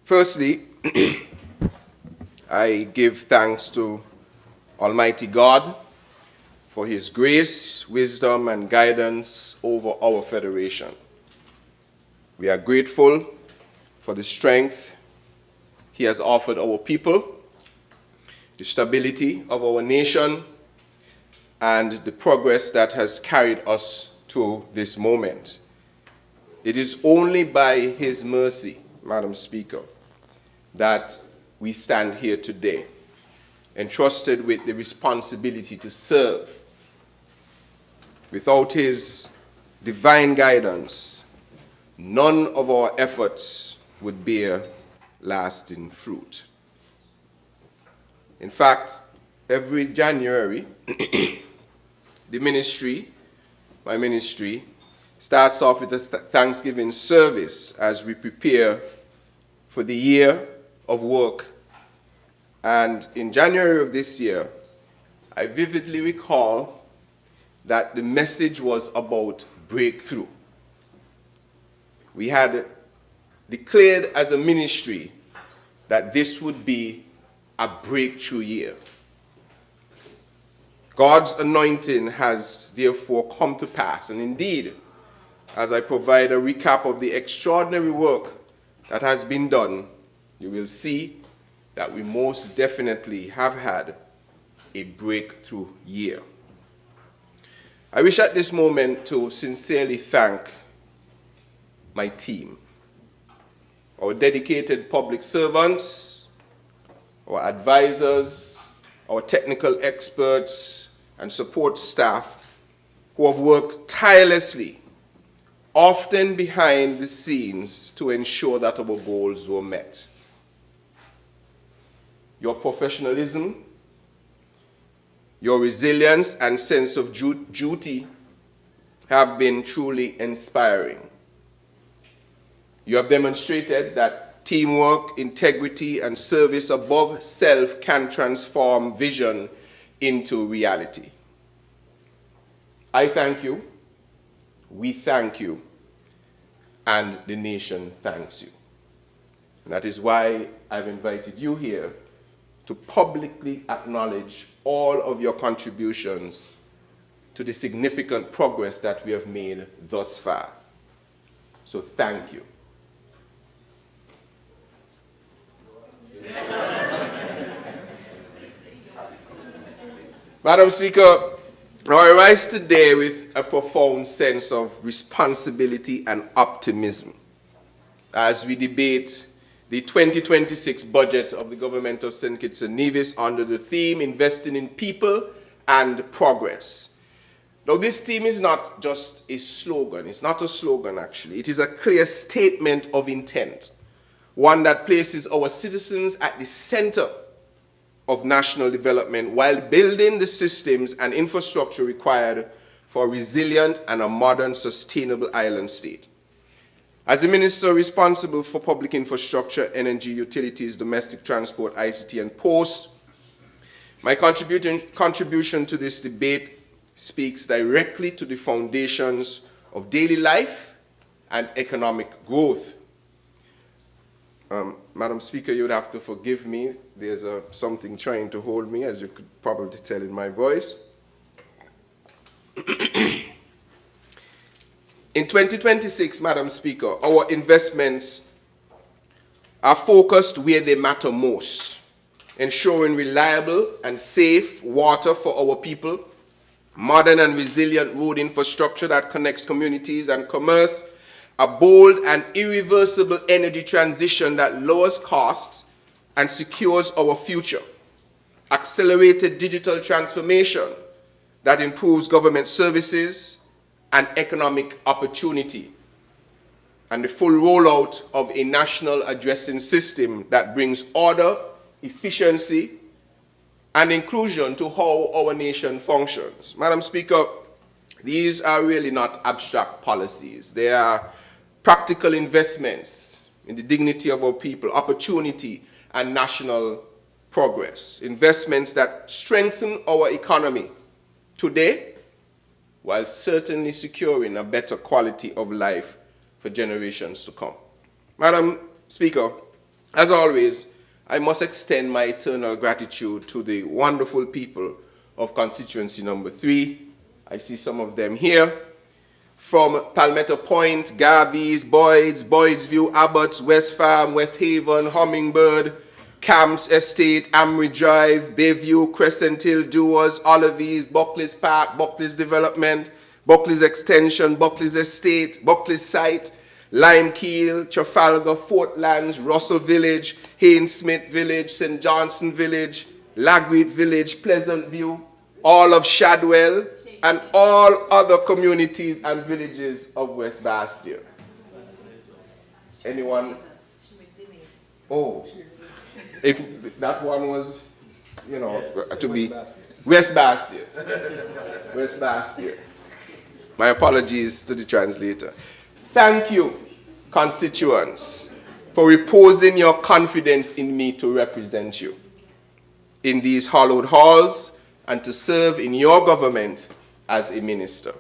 Firstly, I give thanks to Almighty God for His grace, wisdom, and guidance over our federation. We are grateful for the strength He has offered our people, the stability of our nation, and the progress that has carried us to this moment. It is only by His mercy, Madam Speaker, that we stand here today, entrusted with the responsibility to serve. Without His divine guidance, none of our efforts would bear lasting fruit. In fact, every January, my ministry, starts off with a Thanksgiving service as we prepare for the year of work. And in January of this year, I vividly recall that the message was about breakthrough. We had declared as a ministry that this would be a breakthrough year. God's anointing has therefore come to pass, and indeed, as I provide a recap of the extraordinary work that has been done, you will see that we most definitely have had a breakthrough year. I wish at this moment to sincerely thank my team, our dedicated public servants, our advisors, our technical experts, and support staff who have worked tirelessly, often behind the scenes, to ensure that our goals were met. Your professionalism, your resilience, and sense of duty have been truly inspiring. You have demonstrated that teamwork, integrity, and service above self can transform vision into reality. I thank you, we thank you, and the nation thanks you. And that is why I've invited you here to publicly acknowledge all of your contributions to the significant progress that we have made thus far. So thank you. Madam Speaker, I rise today with a profound sense of responsibility and optimism as we debate the 2026 budget of the government of St. Kitts and Nevis under the theme Investing in People and Progress. Now, this theme is not just a slogan. It's not a slogan, actually. It is a clear statement of intent, one that places our citizens at the center of national development while building the systems and infrastructure required for a resilient and a modern, sustainable island state. As the minister responsible for public infrastructure, energy, utilities, domestic transport, ICT, and posts, my contribution to this debate speaks directly to the foundations of daily life and economic growth. Madam Speaker, you would have to forgive me. There's something trying to hold me, as you could probably tell in my voice. In 2026, Madam Speaker, our investments are focused where they matter most, ensuring reliable and safe water for our people, modern and resilient road infrastructure that connects communities and commerce, a bold and irreversible energy transition that lowers costs and secures our future, accelerated digital transformation that improves government services and economic opportunity, and the full rollout of a national addressing system that brings order, efficiency, and inclusion to how our nation functions. Madam Speaker, these are really not abstract policies. They are practical investments in the dignity of our people, opportunity, and national progress. Investments that strengthen our economy today, while certainly securing a better quality of life for generations to come. Madam Speaker, As always, I must extend my eternal gratitude to the wonderful people of constituency number 3. I see some of them here. From Palmetto Point, Garvey's, Boyd's, Boyd's View, Abbott's, West Farm, West Haven, Hummingbird, Camps Estate, Amry Drive, Bayview, Crescent Hill, Dewars, Olivies, Buckley's Park, Buckley's Development, Buckley's Extension, Buckley's Estate, Buckley's Site, Limekeel, Trafalgar, Fortlands, Russell Village, Haynes Smith Village, St. Johnson Village, Lagweed Village, Pleasant View, all of Shadwell, and all other communities and villages of West Bastia. Anyone? Oh, that one was, you know, to be West Bastia. West Bastia. My apologies to the translator. Thank you, constituents, for reposing your confidence in me to represent you in these hallowed halls and to serve in your government as a minister.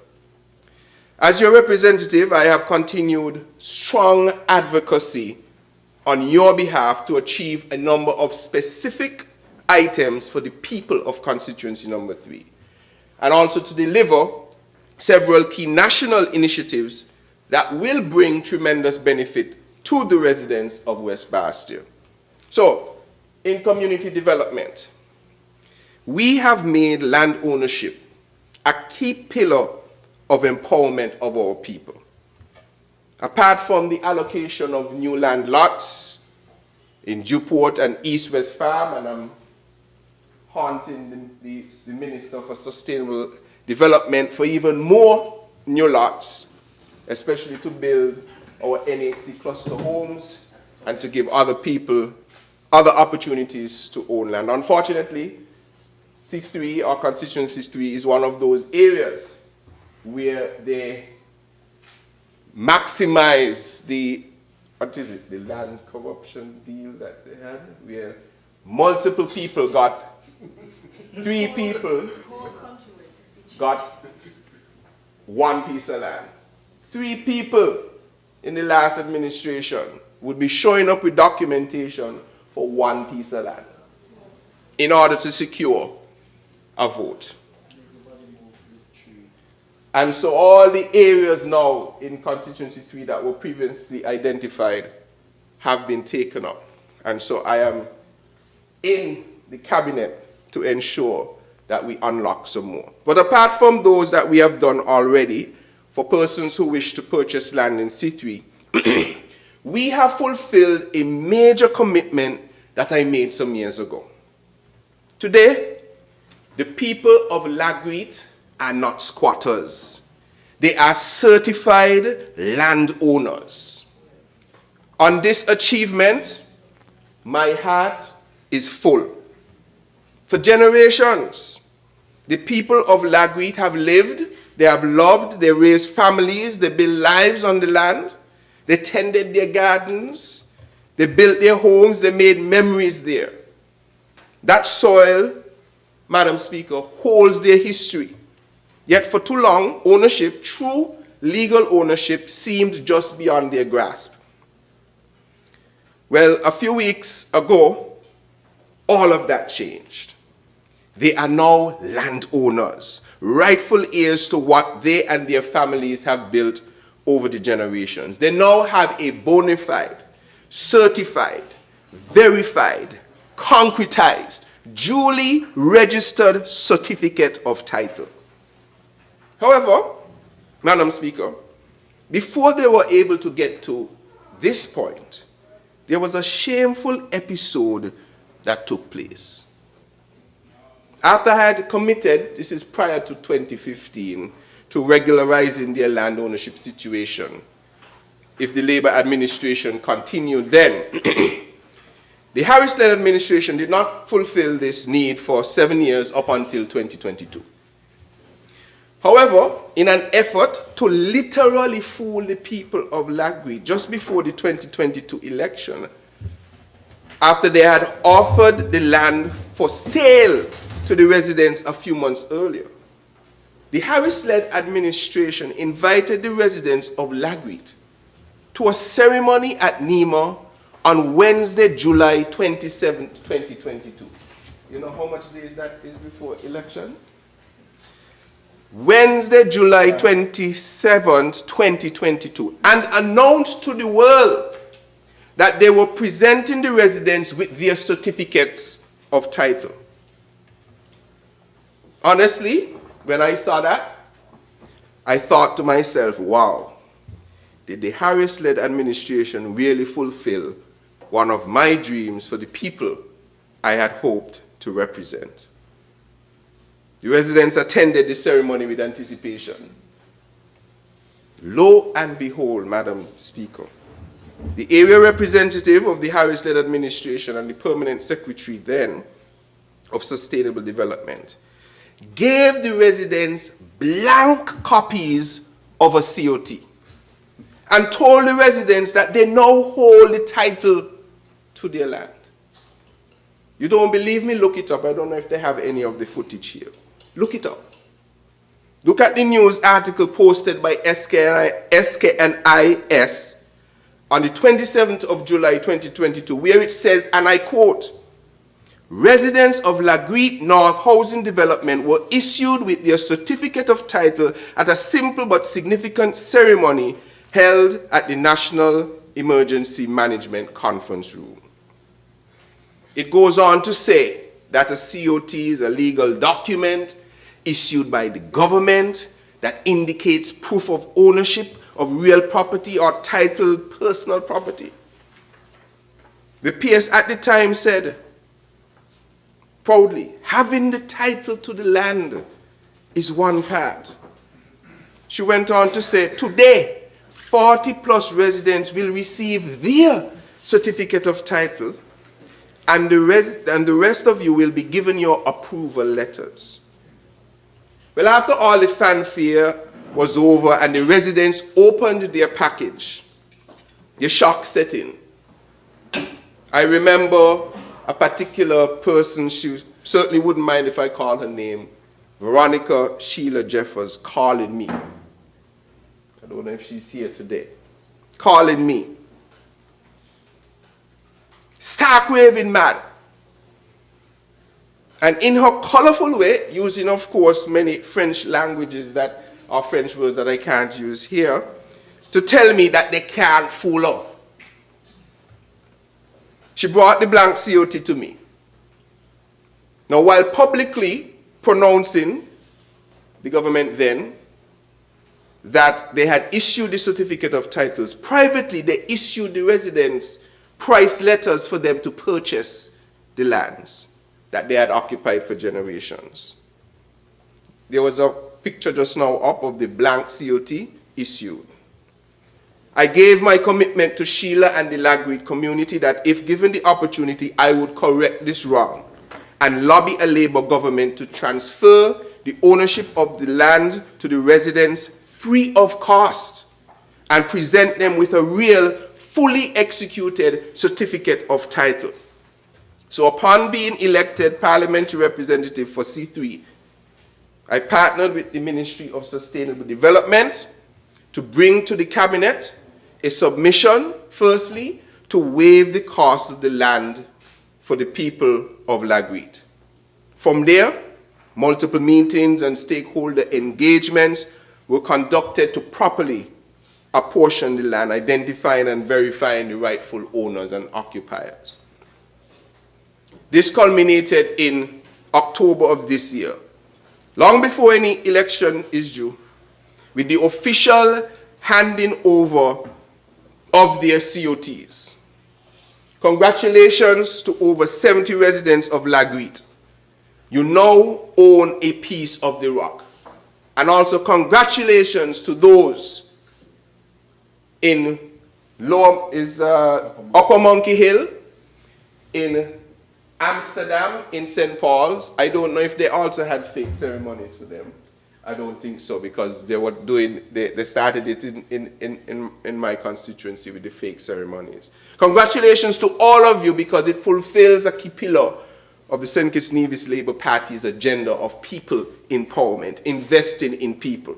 As your representative, I have continued strong advocacy on your behalf to achieve a number of specific items for the people of constituency number 3, and also to deliver several key national initiatives that will bring tremendous benefit to the residents of West Bastia. So, in community development, we have made land ownership a key pillar of empowerment of our people. Apart from the allocation of new land lots in Dewport and East West Farm, and I'm haunting the Minister for Sustainable Development for even more new lots, especially to build our NHC cluster homes and to give other people other opportunities to own land. Unfortunately, C3, our constituency 3, is one of those areas where they maximize the, the land corruption deal that they had, where multiple people got, 3 people got 1 piece of land. 3 people in the last administration would be showing up with documentation for 1 piece of land in order to secure a vote. And so all the areas now in constituency 3 that were previously identified have been taken up. And so I am in the cabinet to ensure that we unlock some more. But apart from those that we have done already, for persons who wish to purchase land in C3, we have fulfilled a major commitment that I made some years ago. Today, the people of Lagweed are not squatters. They are certified landowners. On this achievement, my heart is full. For generations, the people of Lagweed have lived, they have loved, they raised families, they built lives on the land, they tended their gardens, they built their homes, they made memories there. That soil, Madam Speaker, holds their history. Yet for too long, ownership, true legal ownership, seemed just beyond their grasp. Well, a few weeks ago, all of that changed. They are now landowners, rightful heirs to what they and their families have built over the generations. They now have a bona fide, certified, verified, concretized, duly registered certificate of title. However, Madam Speaker, before they were able to get to this point, there was a shameful episode that took place. After I had committed, this is prior to 2015, to regularizing their land ownership situation, if the Labour administration continued then, the Harris-led administration did not fulfill this need for 7 years up until 2022. However, in an effort to literally fool the people of Lagweed just before the 2022 election, after they had offered the land for sale to the residents a few months earlier, the Harris-led administration invited the residents of Lagweed to a ceremony at Nima on Wednesday, July 27th, 2022. You know how much days that is before election? Wednesday, July 27th, 2022, and announced to the world that they were presenting the residents with their certificates of title. Honestly, when I saw that, I thought to myself, wow, did the Harris-led administration really fulfill one of my dreams for the people I had hoped to represent? The residents attended the ceremony with anticipation. Lo and behold, Madam Speaker, the area representative of the Harris-led administration and the permanent secretary then of Sustainable Development gave the residents blank copies of a COT and told the residents that they now hold the title to their land. You don't believe me? Look it up. I don't know if they have any of the footage here. Look it up. Look at the news article posted by SKNIS on the 27th of July 2022, where it says, and I quote, residents of Lagreet North Housing Development were issued with their certificate of title at a simple but significant ceremony held at the National Emergency Management Conference Room. It goes on to say that a COT is a legal document issued by the government that indicates proof of ownership of real property or titled personal property. The PS at the time said, proudly, having the title to the land is one part. She went on to say, today, 40 plus residents will receive their certificate of title, and the rest of you will be given your approval letters. Well, after all the fanfare was over and the residents opened their package, the shock set in. I remember a particular person, she certainly wouldn't mind if I call her name, Veronica Sheila Jeffers, calling me. I don't know if she's here today. Calling me. Stark raving mad. And in her colorful way, using, of course, many French languages that are French words that I can't use here, to tell me that they can't fool her. She brought the blank COT to me. Now, while publicly pronouncing, the government then, that they had issued the certificate of titles, privately they issued the residents price letters for them to purchase the lands that they had occupied for generations. There was a picture just now up of the blank COT issued. I gave my commitment to Sheila and the Lagreet community that if given the opportunity, I would correct this wrong and lobby a Labour government to transfer the ownership of the land to the residents free of cost and present them with a real, fully executed certificate of title. So upon being elected parliamentary representative for C3, I partnered with the Ministry of Sustainable Development to bring to the cabinet a submission, firstly, to waive the cost of the land for the people of Lagreet. From there, multiple meetings and stakeholder engagements were conducted to properly apportion the land, identifying and verifying the rightful owners and occupiers. This culminated in October of this year, long before any election is due, with the official handing over of their COTs. Congratulations to over 70 residents of Lagreet. You now own a piece of the rock. And also congratulations to those in Upper Monkey Hill, in Amsterdam, in St. Paul's. I don't know if they also had fake ceremonies for them. I don't think so, because they were doing, they started it in my constituency with the fake ceremonies. Congratulations to all of you, because it fulfills a key pillar of the SKNIS Labour Party's agenda of people empowerment, investing in people.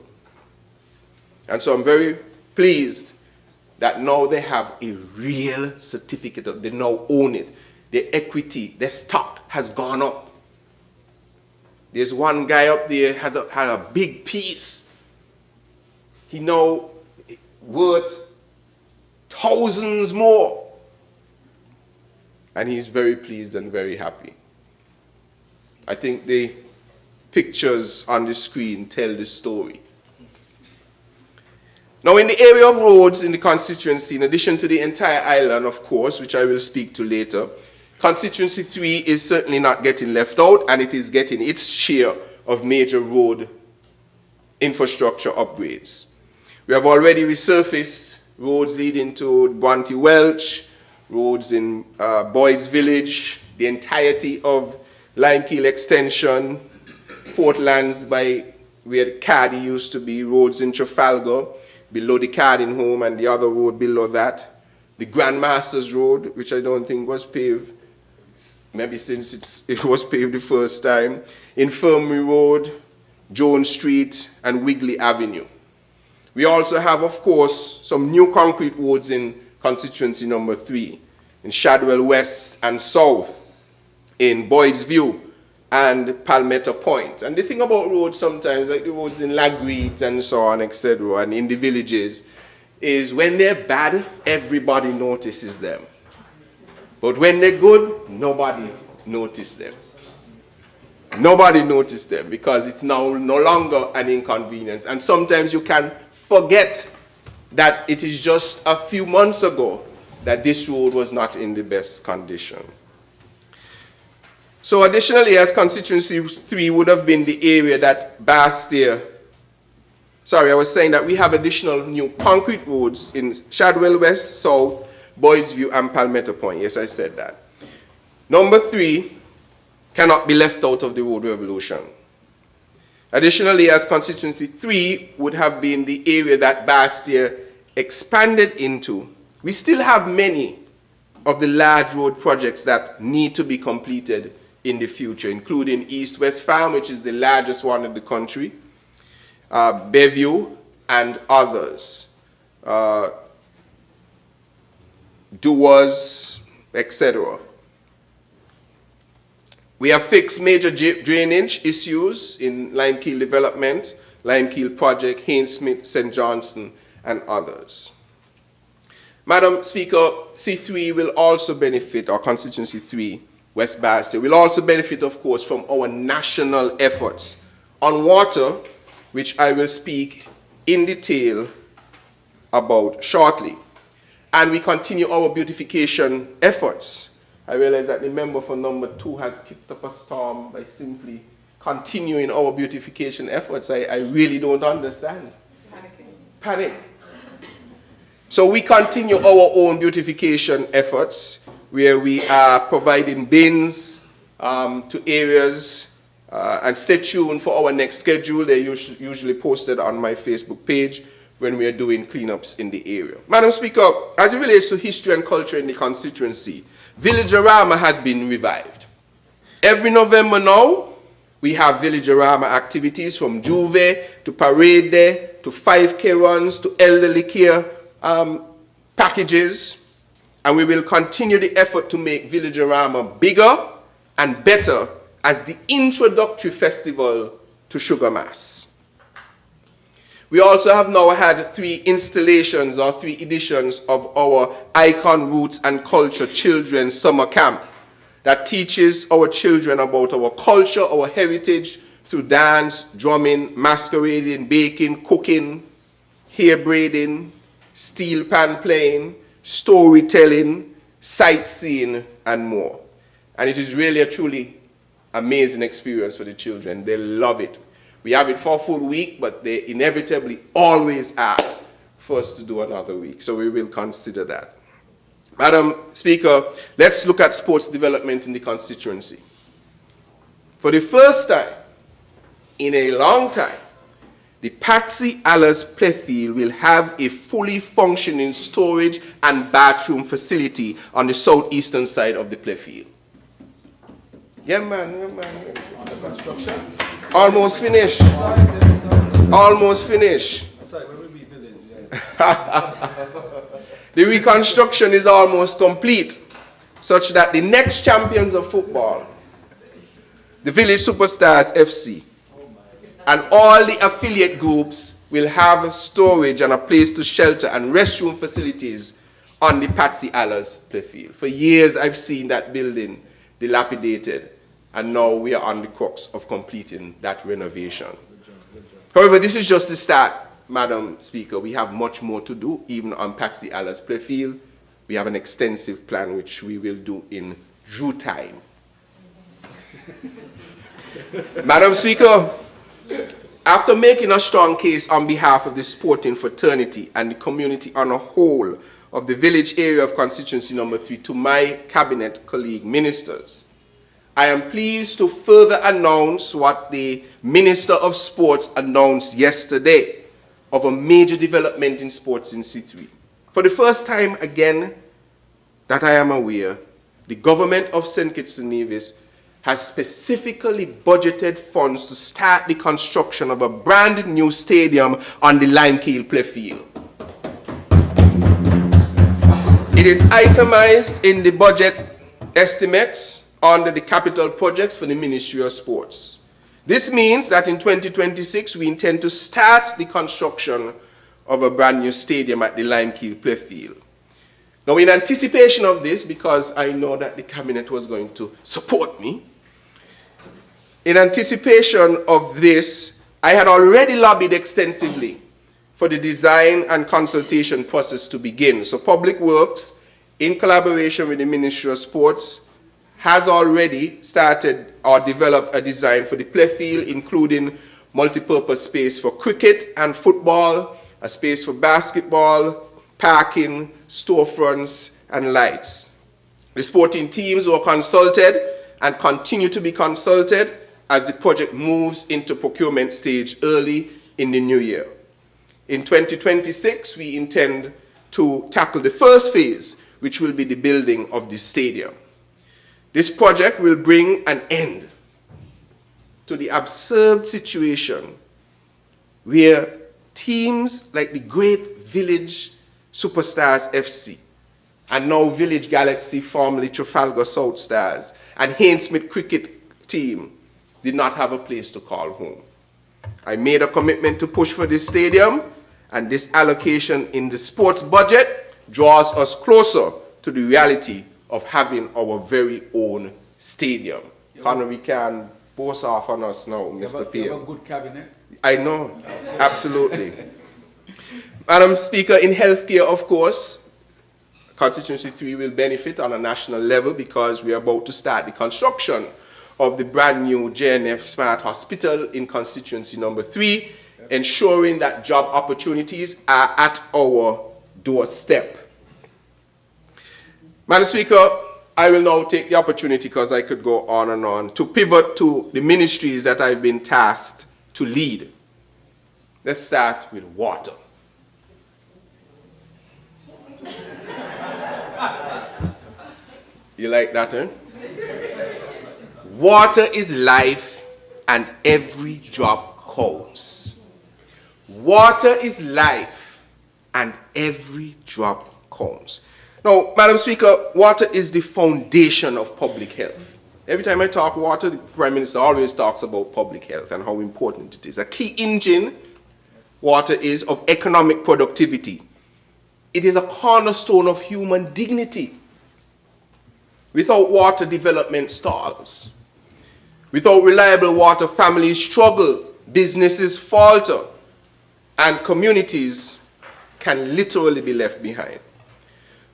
And so I'm very pleased that now they have a real certificate of, they now own it. Their equity, their stock has gone up. There's one guy up there had a big piece. He now worth thousands more. And he's very pleased and very happy. I think the pictures on the screen tell the story. Now, in the area of roads in the constituency, in addition to the entire island, of course, which I will speak to later, Constituency 3 is certainly not getting left out, and it is getting its share of major road infrastructure upgrades. We have already resurfaced roads leading to Bounty Welch, roads in Boyd's Village, the entirety of Limekeel Extension, Fort Lands by where Cardi used to be, roads in Trafalgar, below the Carding home and the other road below that. The Grandmasters Road, which I don't think was paved, maybe since it was paved the first time. Infirmary Road, Jones Street, and Wigley Avenue. We also have, of course, some new concrete roads in constituency number 3, in Shadwell West and South, in Boyd's View and Palmetto Point. And the thing about roads sometimes, like the roads in Lagreet and so on, etc., and in the villages, is when they're bad, everybody notices them. But when they're good, nobody notices them. Nobody notices them because it's now no longer an inconvenience. And sometimes you can forget that it is just a few months ago that this road was not in the best condition. So additionally, as constituency 3 would have been the area that Bastia, sorry, I was saying that we have additional new concrete roads in Shadwell West, South, Boyd's View, and Palmetto Point. Yes, I said that. Number 3 cannot be left out of the road revolution. Additionally, as constituency 3 would have been the area that Bastia expanded into, we still have many of the large road projects that need to be completed in the future, including East-West Farm, which is the largest one in the country, Bayview, and others. Doers, etc. We have fixed major drainage issues in Limekeel Development, Limekeel Project, Haynes Smith, St. Johnson, and others. Madam Speaker, C3 will also benefit, or constituency 3, West Bastia, will also benefit, of course, from our national efforts on water, which I will speak in detail about shortly. And we continue our beautification efforts. I realize that the member for number 2 has kicked up a storm by simply continuing our beautification efforts. I really don't understand. Panic. So we continue our own beautification efforts where we are providing bins to areas and stay tuned for our next schedule. They're usually posted on my Facebook page when we are doing cleanups in the area. Madam Speaker, as it relates to history and culture in the constituency, Villagerama has been revived. Every November now, we have Villagerama activities from Juve to Parade Day to 5K runs to elderly care packages, and we will continue the effort to make Villagerama bigger and better as the introductory festival to Sugar Mass. We also have now had 3 installations or 3 editions of our Icon Roots and Culture Children's Summer Camp that teaches our children about our culture, our heritage through dance, drumming, masquerading, baking, cooking, hair braiding, steel pan playing, storytelling, sightseeing, and more. And it is really a truly amazing experience for the children. They love it. We have it for a full week, but they inevitably always ask for us to do another week. So we will consider that. Madam Speaker, let's look at sports development in the constituency. For the first time in a long time, the Patsy Allers Playfield will have a fully functioning storage and bathroom facility on the southeastern side of the playfield. Yeah, man. The construction. Almost finished. Almost finished. Sorry, we will be building. The reconstruction is almost complete, such that the next champions of football, the Village Superstars FC, and all the affiliate groups will have storage and a place to shelter and restroom facilities on the Patsy Allers playfield. For years I've seen that building dilapidated, and now we are on the crux of completing that renovation. However, this is just the start, Madam Speaker. We have much more to do, even on Patsy Allers playfield. We have an extensive plan which we will do in due time. Madam Speaker, after making a strong case on behalf of the sporting fraternity and the community on a whole of the village area of constituency number 3 to my cabinet colleague ministers, I am pleased to further announce what the Minister of Sports announced yesterday of a major development in sports in C3. For the first time again that I am aware, the government of St. Kitts and Nevis has specifically budgeted funds to start the construction of a brand new stadium on the Limekeel playfield. It is itemized in the budget estimates under the capital projects for the Ministry of Sports. This means that in 2026 we intend to start the construction of a brand new stadium at the Limekeel playfield. Now, in anticipation of this, because I know that the cabinet was going to support me, in anticipation of this, I had already lobbied extensively for the design and consultation process to begin. So Public Works, in collaboration with the Ministry of Sports, has already started or developed a design for the playfield, including multi-purpose space for cricket and football, a space for basketball, parking, storefronts, and lights. The sporting teams were consulted and continue to be consulted as the project moves into procurement stage early in the new year. In 2026, we intend to tackle the first phase, which will be the building of the stadium. This project will bring an end to the absurd situation where teams like the great Village Superstars FC and now Village Galaxy, formerly Trafalgar South Stars, and Hainsmith cricket team did not have a place to call home. I made a commitment to push for this stadium, and this allocation in the sports budget draws us closer to the reality of having our very own stadium. Connor, we can boast off on us now, Mr. Pierre. You have a good cabinet. I know, absolutely. Madam Speaker, in healthcare, of course, Constituency 3 will benefit on a national level because we are about to start the construction of the brand new JNF Smart Hospital in Constituency number 3, ensuring that job opportunities are at our doorstep. Madam Speaker, I will now take the opportunity, because I could go on and on, to pivot to the ministries that I've been tasked to lead. Let's start with water. You like that, eh? Water is life, and every drop counts. Water is life, and every drop counts. Now, Madam Speaker, water is the foundation of public health. Every time I talk water, the Prime Minister always talks about public health and how important it is. A key engine, water is, of economic productivity. It is a cornerstone of human dignity. Without water, development stalls. Without reliable water, families struggle, businesses falter, and communities can literally be left behind.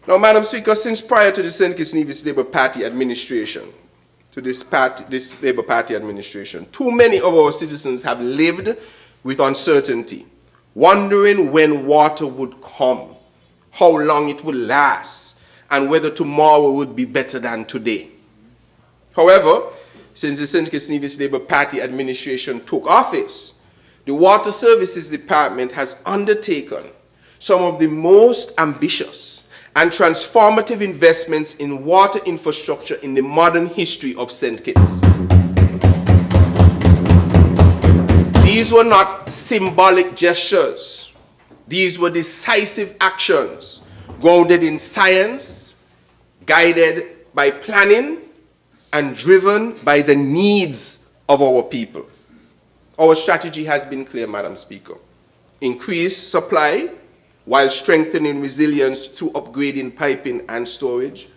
Now, Madam Speaker, since prior to the St. Kitts Nevis Labour Party administration, this Labour Party administration, too many of our citizens have lived with uncertainty, wondering when water would come, how long it would last, and whether tomorrow would be better than today. However, since the St. Kitts Nevis Labour Party administration took office, the Water Services Department has undertaken some of the most ambitious and transformative investments in water infrastructure in the modern history of St. Kitts. These were not symbolic gestures. These were decisive actions grounded in science, guided by planning, and driven by the needs of our people. Our strategy has been clear, Madam Speaker. Increase supply while strengthening resilience through upgrading piping and storage.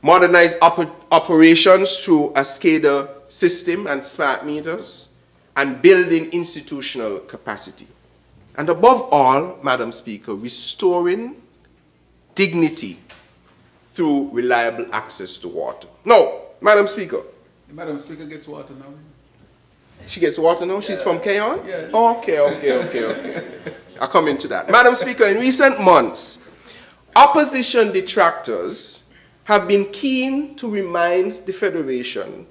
Modernize operations through a SCADA system and smart meters. And building institutional capacity. And above all, Madam Speaker, restoring dignity through reliable access to water. Now, Madam Speaker. Madam Speaker gets water now. She gets water now? Yeah. She's from Keon? Yeah. Okay. I'll come into that. Madam Speaker, in recent months, opposition detractors have been keen to remind the Federation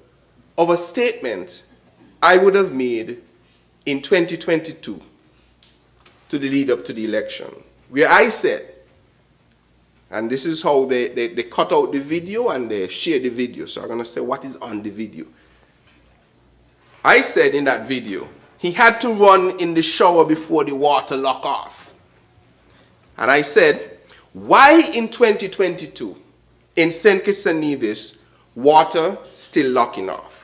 of a statement I would have made in 2022 to the lead up to the election, where I said, and this is how they cut out the video and they share the video, so I'm going to say what is on the video. I said in that video, he had to run in the shower before the water lock off. And I said, why in 2022, in St. Kitts and Nevis, water still locking off?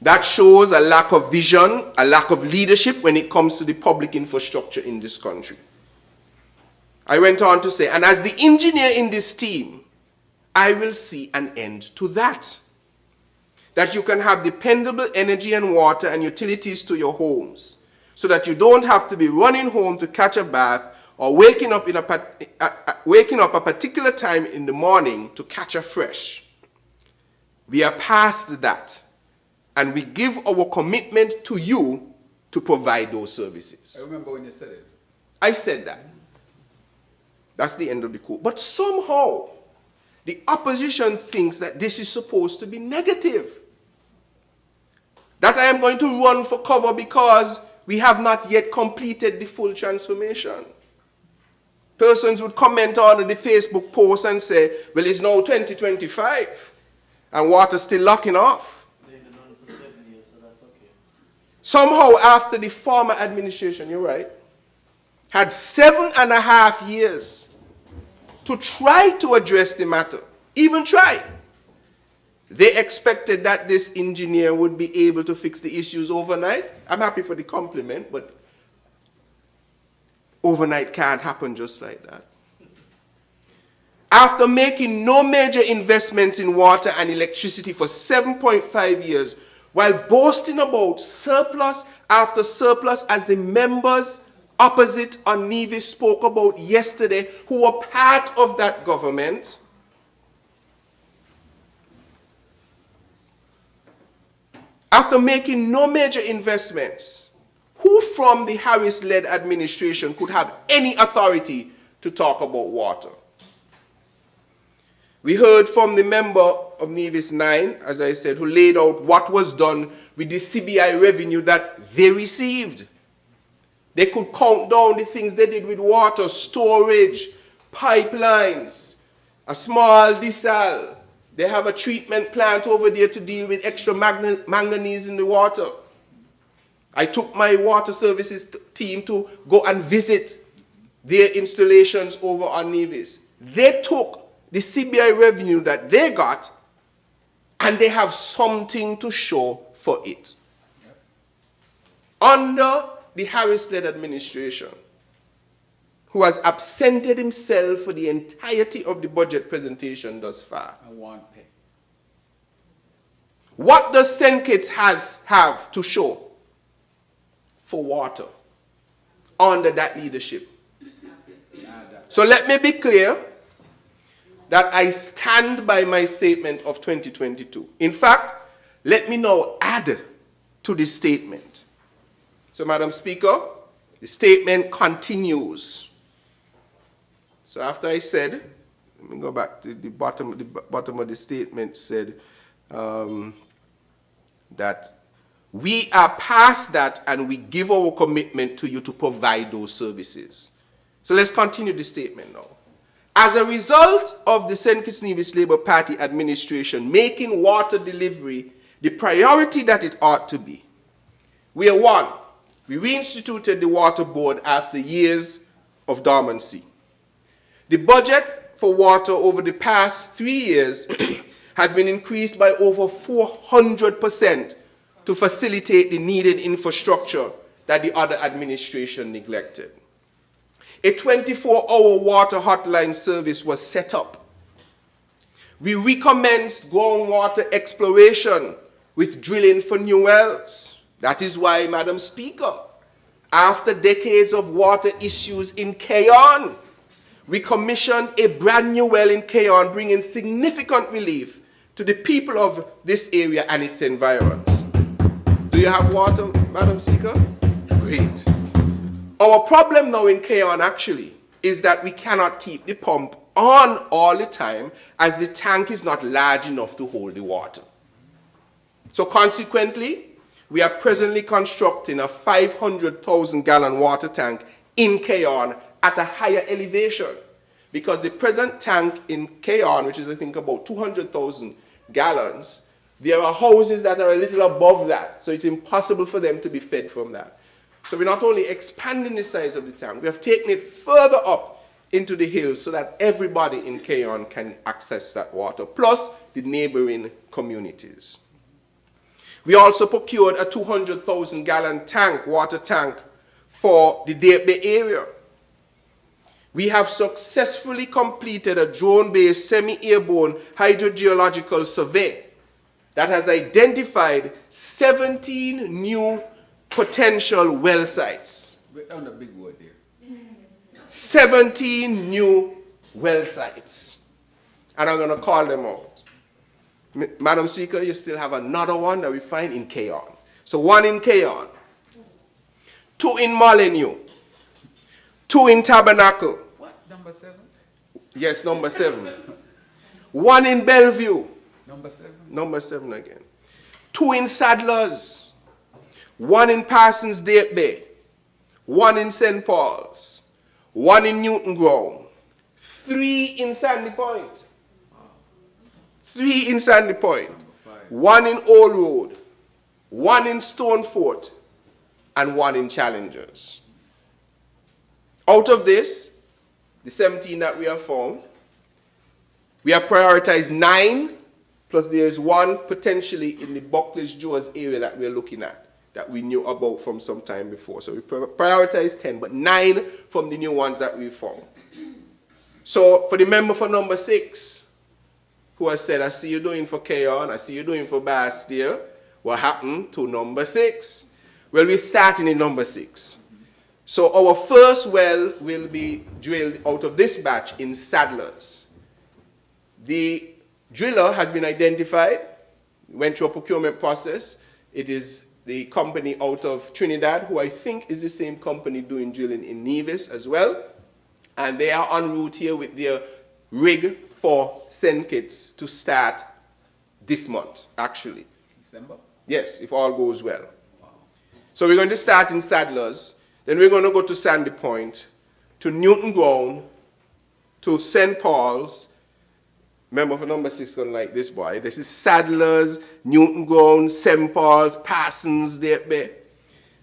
That shows a lack of vision, a lack of leadership when it comes to the public infrastructure in this country. I went on to say, and as the engineer in this team, I will see an end to that. That you can have dependable energy and water and utilities to your homes, so that you don't have to be running home to catch a bath or waking up a particular time in the morning to catch a fresh. We are past that. And we give our commitment to you to provide those services. I remember when you said it. I said that. That's the end of the quote. But somehow, the opposition thinks that this is supposed to be negative. That I am going to run for cover because we have not yet completed the full transformation. Persons would comment on the Facebook post and say, well, it's now 2025 and water's still locking off. Somehow, after the former administration, you're right, had 7.5 years to try to address the matter, even try. They expected that this engineer would be able to fix the issues overnight. I'm happy for the compliment, but overnight can't happen just like that. After making no major investments in water and electricity for 7.5 years, while boasting about surplus after surplus, as the members opposite on Nevis spoke about yesterday, who were part of that government, after making no major investments, who from the Harris-led administration could have any authority to talk about water? We heard from the member of Nevis 9, as I said, who laid out what was done with the CBI revenue that they received. They could count down the things they did with water, storage, pipelines, a small desal. They have a treatment plant over there to deal with extra manganese in the water. I took my water services team to go and visit their installations over on Nevis. They took the CBI revenue that they got, and they have something to show for it. Yep. Under the Harris-led administration, who has absented himself for the entirety of the budget presentation thus far. I want pay. What does St. Kitts have to show for water under that leadership? So let me be clear that I stand by my statement of 2022. In fact, let me now add to this statement. So, Madam Speaker, the statement continues. So after I said, let me go back to the bottom of the statement, said that we are past that and we give our commitment to you to provide those services. So let's continue the statement now. As a result of the St. Kitts Nevis Labour Party administration making water delivery the priority that it ought to be, we reinstituted the Water Board after years of dormancy. The budget for water over the past 3 years has been increased by over 400% to facilitate the needed infrastructure that the other administration neglected. A 24-hour water hotline service was set up. We recommenced groundwater exploration with drilling for new wells. That is why, Madam Speaker, after decades of water issues in Keyon, we commissioned a brand new well in Keyon, bringing significant relief to the people of this area and its environs. Do you have water, Madam Speaker? Great. Our problem now in Keyon actually is that we cannot keep the pump on all the time as the tank is not large enough to hold the water. So consequently, we are presently constructing a 500,000 gallon water tank in Keyon at a higher elevation, because the present tank in Keyon, which is I think about 200,000 gallons, there are houses that are a little above that, so it's impossible for them to be fed from that. So we're not only expanding the size of the tank, we have taken it further up into the hills so that everybody in Keyon can access that water, plus the neighboring communities. We also procured a 200,000 gallon tank, water tank, for the Bay area. We have successfully completed a drone-based semi-airborne hydrogeological survey that has identified 17 new potential well sites. Wait down the big word there. 17 new well sites. And I'm going to call them out. Madam Speaker, you still have another one that we find in Keyon. So 1 in Keyon, 2 in Molyneux, 2 in Tabernacle. What? Number 7? Yes, number 7. 1 in Bellevue. Number 7? Number 7 again. 2 in Sadlers. 1 in Parsons Bay. 1 in St. Paul's. 1 in Newton Ground. 3 in Sandy Point. 3 in Sandy Point. 1 in Old Road. 1 in Stonefort. And 1 in Challengers. Out of this, the 17 that we have found, we have prioritized 9, plus there is 1 potentially in the Buckledge Joes area that we're looking at, that we knew about from some time before. So we prioritized 10, but 9 from the new ones that we found. So for the member for number 6, who has said, I see you doing for Keyon, I see you doing for Bastille, what happened to number 6? Well, we're starting in number 6. So our first well will be drilled out of this batch in Sadlers. The driller has been identified, went through a procurement process. It is the company out of Trinidad, who I think is the same company doing drilling in Nevis as well. And they are en route here with their rig for send kits to start this month, actually. December? Yes, if all goes well. Wow. So we're going to start in Sadlers, then we're going to go to Sandy Point, to Newton Ground, to St. Paul's. Remember, for number 6, going to like this boy. This is Sadlers, Newton Ground, St. Paul's, Parsons, there,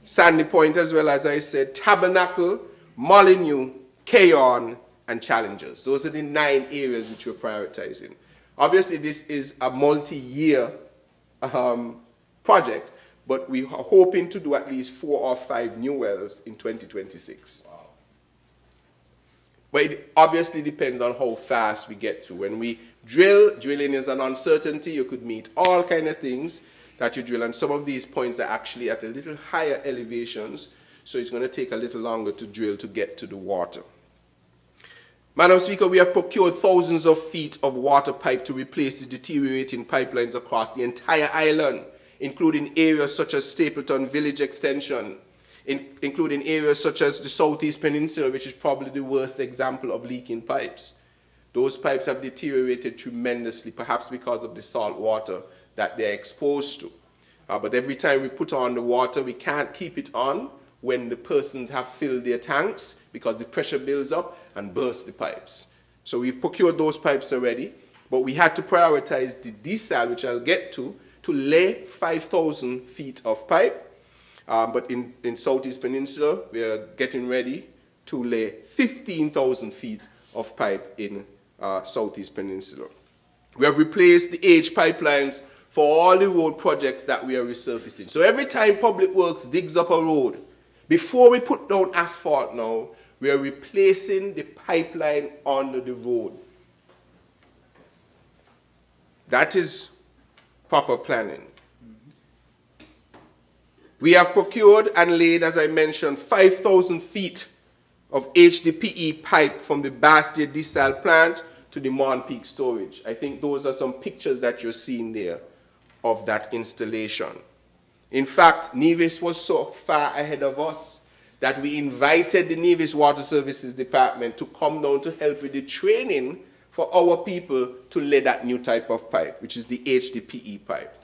Sandy Point, as well as I said, Tabernacle, Molyneux, Keyon, and Challengers. Those are the 9 areas which we're prioritizing. Obviously, this is a multi-year project, but we are hoping to do at least 4 or 5 new wells in 2026. Wow. But it obviously depends on how fast we get through. When we drilling is an uncertainty. You could meet all kind of things that you drill, and some of these points are actually at a little higher elevations, so it's going to take a little longer to drill to get to the water. Madam Speaker, we have procured thousands of feet of water pipe to replace the deteriorating pipelines across the entire island, including areas such as Stapleton Village Extension, including areas such as the Southeast Peninsula, which is probably the worst example of leaking pipes. Those pipes have deteriorated tremendously, perhaps because of the salt water that they're exposed to. But every time we put on the water, we can't keep it on when the persons have filled their tanks, because the pressure builds up and bursts the pipes. So we've procured those pipes already, but we had to prioritize the desal, which I'll get to lay 5,000 feet of pipe. But in Southeast Peninsula, we are getting ready to lay 15,000 feet of pipe in Southeast Peninsula. We have replaced the aged pipelines for all the road projects that we are resurfacing. So every time Public Works digs up a road, before we put down asphalt now, we are replacing the pipeline under the road. That is proper planning. We have procured and laid, as I mentioned, 5,000 feet of HDPE pipe from the Bastia desal plant to the Mon Peak storage. I think those are some pictures that you're seeing there of that installation. In fact, Nevis was so far ahead of us that we invited the Nevis Water Services Department to come down to help with the training for our people to lay that new type of pipe, which is the HDPE pipe.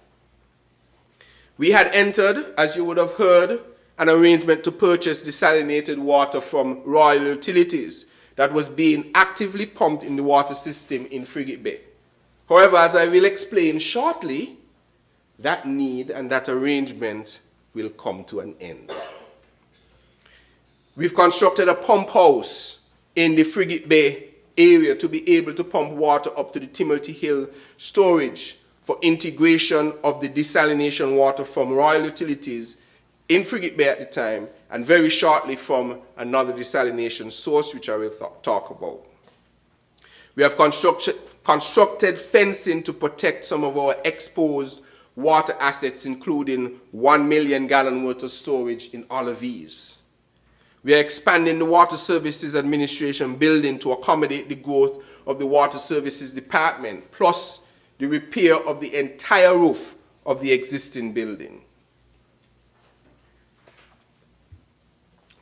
We had entered, as you would have heard, an arrangement to purchase desalinated water from Royal Utilities that was being actively pumped in the water system in Frigate Bay. However, as I will explain shortly, that need and that arrangement will come to an end. We've constructed a pump house in the Frigate Bay area to be able to pump water up to the Timothy Hill storage for integration of the desalination water from Royal Utilities in Frigate Bay at the time, and very shortly from another desalination source, which I will talk about. We have constructed fencing to protect some of our exposed water assets, including 1 million gallon worth of storage in all of these. We are expanding the Water Services Administration building to accommodate the growth of the Water Services Department, plus the repair of the entire roof of the existing building.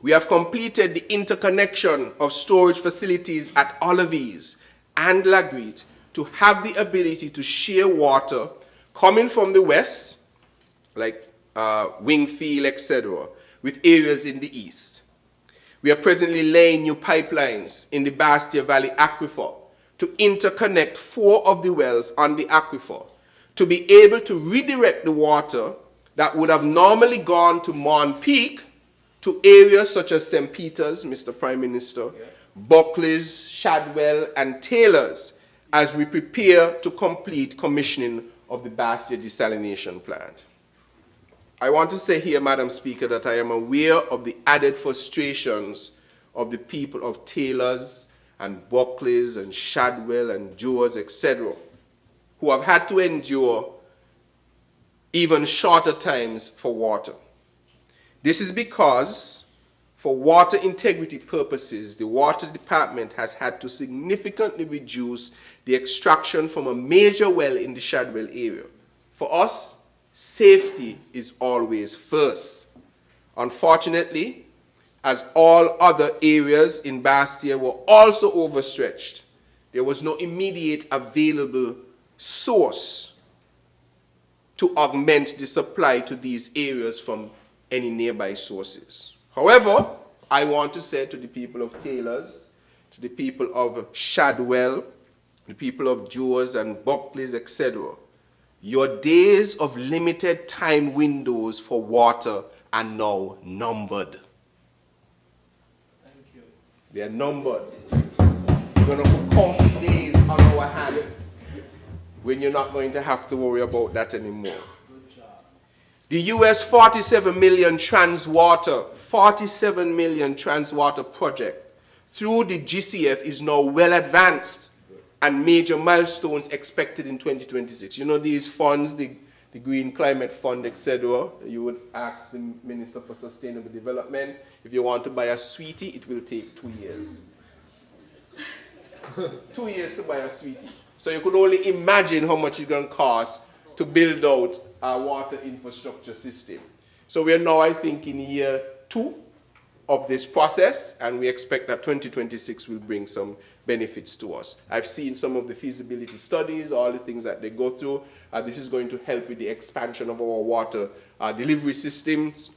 We have completed the interconnection of storage facilities at Olivies and Lagreet to have the ability to share water coming from the west, like Wingfield, etc., with areas in the east. We are presently laying new pipelines in the Bastia Valley Aquifer to interconnect 4 of the wells on the aquifer to be able to redirect the water that would have normally gone to Mon Peak to areas such as St. Peter's, Mr. Prime Minister, Buckley's, Shadwell, and Taylor's as we prepare to complete commissioning of the Bastia desalination plant. I want to say here, Madam Speaker, that I am aware of the added frustrations of the people of Taylor's and Buckley's and Shadwell and Joes, etc., who have had to endure even shorter times for water. This is because, for water integrity purposes, the Water Department has had to significantly reduce the extraction from a major well in the Shadwell area. For us, safety is always first. Unfortunately, as all other areas in Bastia were also overstretched, there was no immediate available source to augment the supply to these areas from any nearby sources. However, I want to say to the people of Taylor's, to the people of Shadwell, the people of Joes and Buckley's, etc., your days of limited time windows for water are now numbered. Thank you. They are numbered. We're going to put counting days on our hand when you're not going to have to worry about that anymore. Good job. The US 47 million transwater project through the GCF is now well advanced and major milestones expected in 2026. You know these funds, the Green Climate Fund, etc. You would ask the Minister for Sustainable Development, if you want to buy a sweetie, it will take 2 years. 2 years to buy a sweetie. So you could only imagine how much it's going to cost to build out our water infrastructure system. So we are now, I think, in year 2 of this process, and we expect that 2026 will bring some benefits to us. I've seen some of the feasibility studies, all the things that they go through. This is going to help with the expansion of our water delivery systems,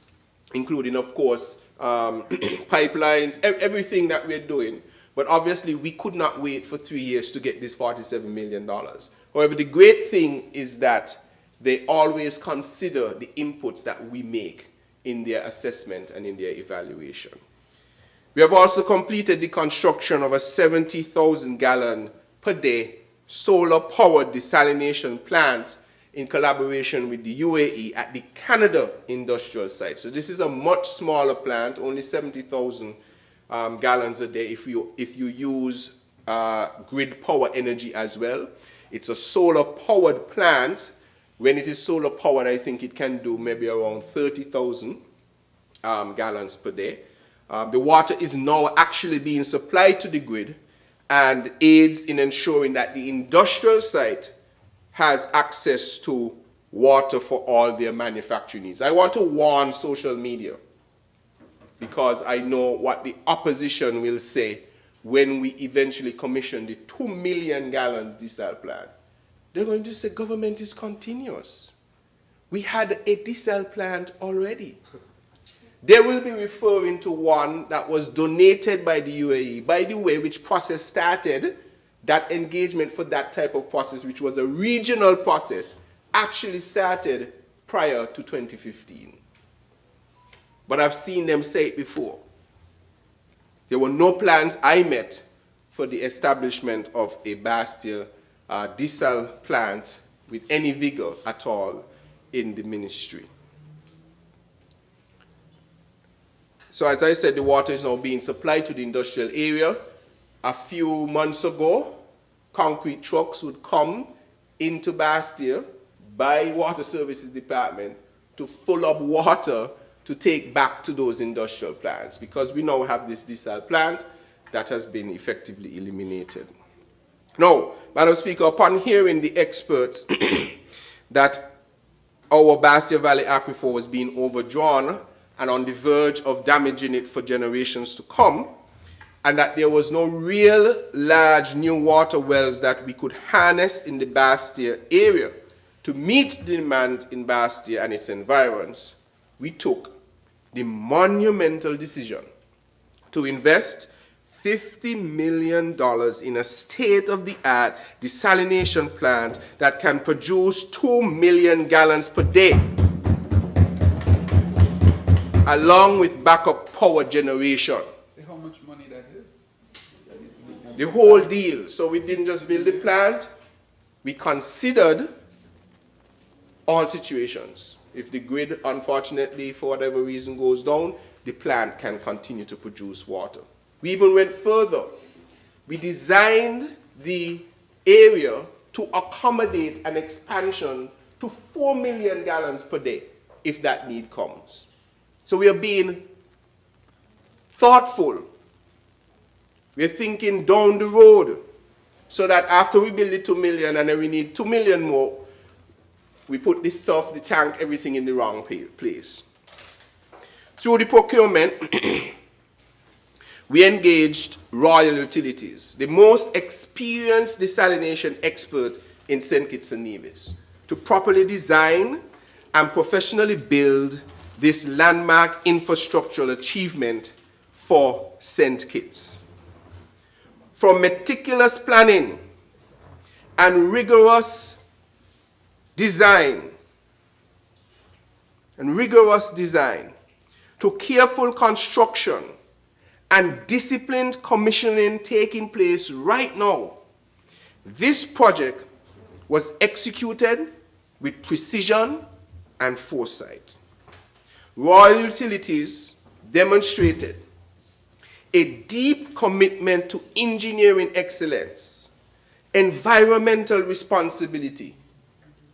including, of course, pipelines, everything that we're doing. But obviously, we could not wait for 3 years to get this $47 million. However, the great thing is that they always consider the inputs that we make in their assessment and in their evaluation. We have also completed the construction of a 70,000 gallon per day solar-powered desalination plant in collaboration with the UAE at the Canada industrial site. So this is a much smaller plant, only 70,000 gallons a day if you use grid power energy as well. It's a solar-powered plant. When it is solar-powered, I think it can do maybe around 30,000 gallons per day. The water is now actually being supplied to the grid and aids in ensuring that the industrial site has access to water for all their manufacturing needs. I want to warn social media because I know what the opposition will say when we eventually commission the 2 million gallons desal plant. They're going to say government is continuous. We had a desal plant already. They will be referring to one that was donated by the UAE, by the way, which process started, that engagement for that type of process, which was a regional process, actually started prior to 2015. But I've seen them say it before. There were no plans I met for the establishment of a Bastia desal plant with any vigor at all in the ministry. So as I said, the water is now being supplied to the industrial area. A few months ago, concrete trucks would come into Bastia by Water Services Department to fill up water to take back to those industrial plants, because we now have this desal plant that has been effectively eliminated. Now, Madam Speaker, upon hearing the experts that our Bastia Valley aquifer was being overdrawn and on the verge of damaging it for generations to come, and that there was no real large new water wells that we could harness in the Bastia area to meet the demand in Bastia and its environs, we took the monumental decision to invest $50 million in a state-of-the-art desalination plant that can produce 2 million gallons per day, along with backup power generation. See how much money that is? That needs to be done. The whole deal. So we didn't just build the plant, we considered all situations. If the grid, unfortunately, for whatever reason goes down, the plant can continue to produce water. We even went further. We designed the area to accommodate an expansion to 4 million gallons per day, if that need comes. So we are being thoughtful. We're thinking down the road, so that after we build the 2 million and then we need 2 million more, we put this stuff, the tank, everything in the wrong place. Through the procurement, we engaged Royal Utilities, the most experienced desalination expert in St. Kitts and Nevis, to properly design and professionally build this landmark infrastructural achievement for St. Kitts. From meticulous planning and rigorous design, to careful construction and disciplined commissioning taking place right now, this project was executed with precision and foresight. Royal Utilities demonstrated a deep commitment to engineering excellence, environmental responsibility,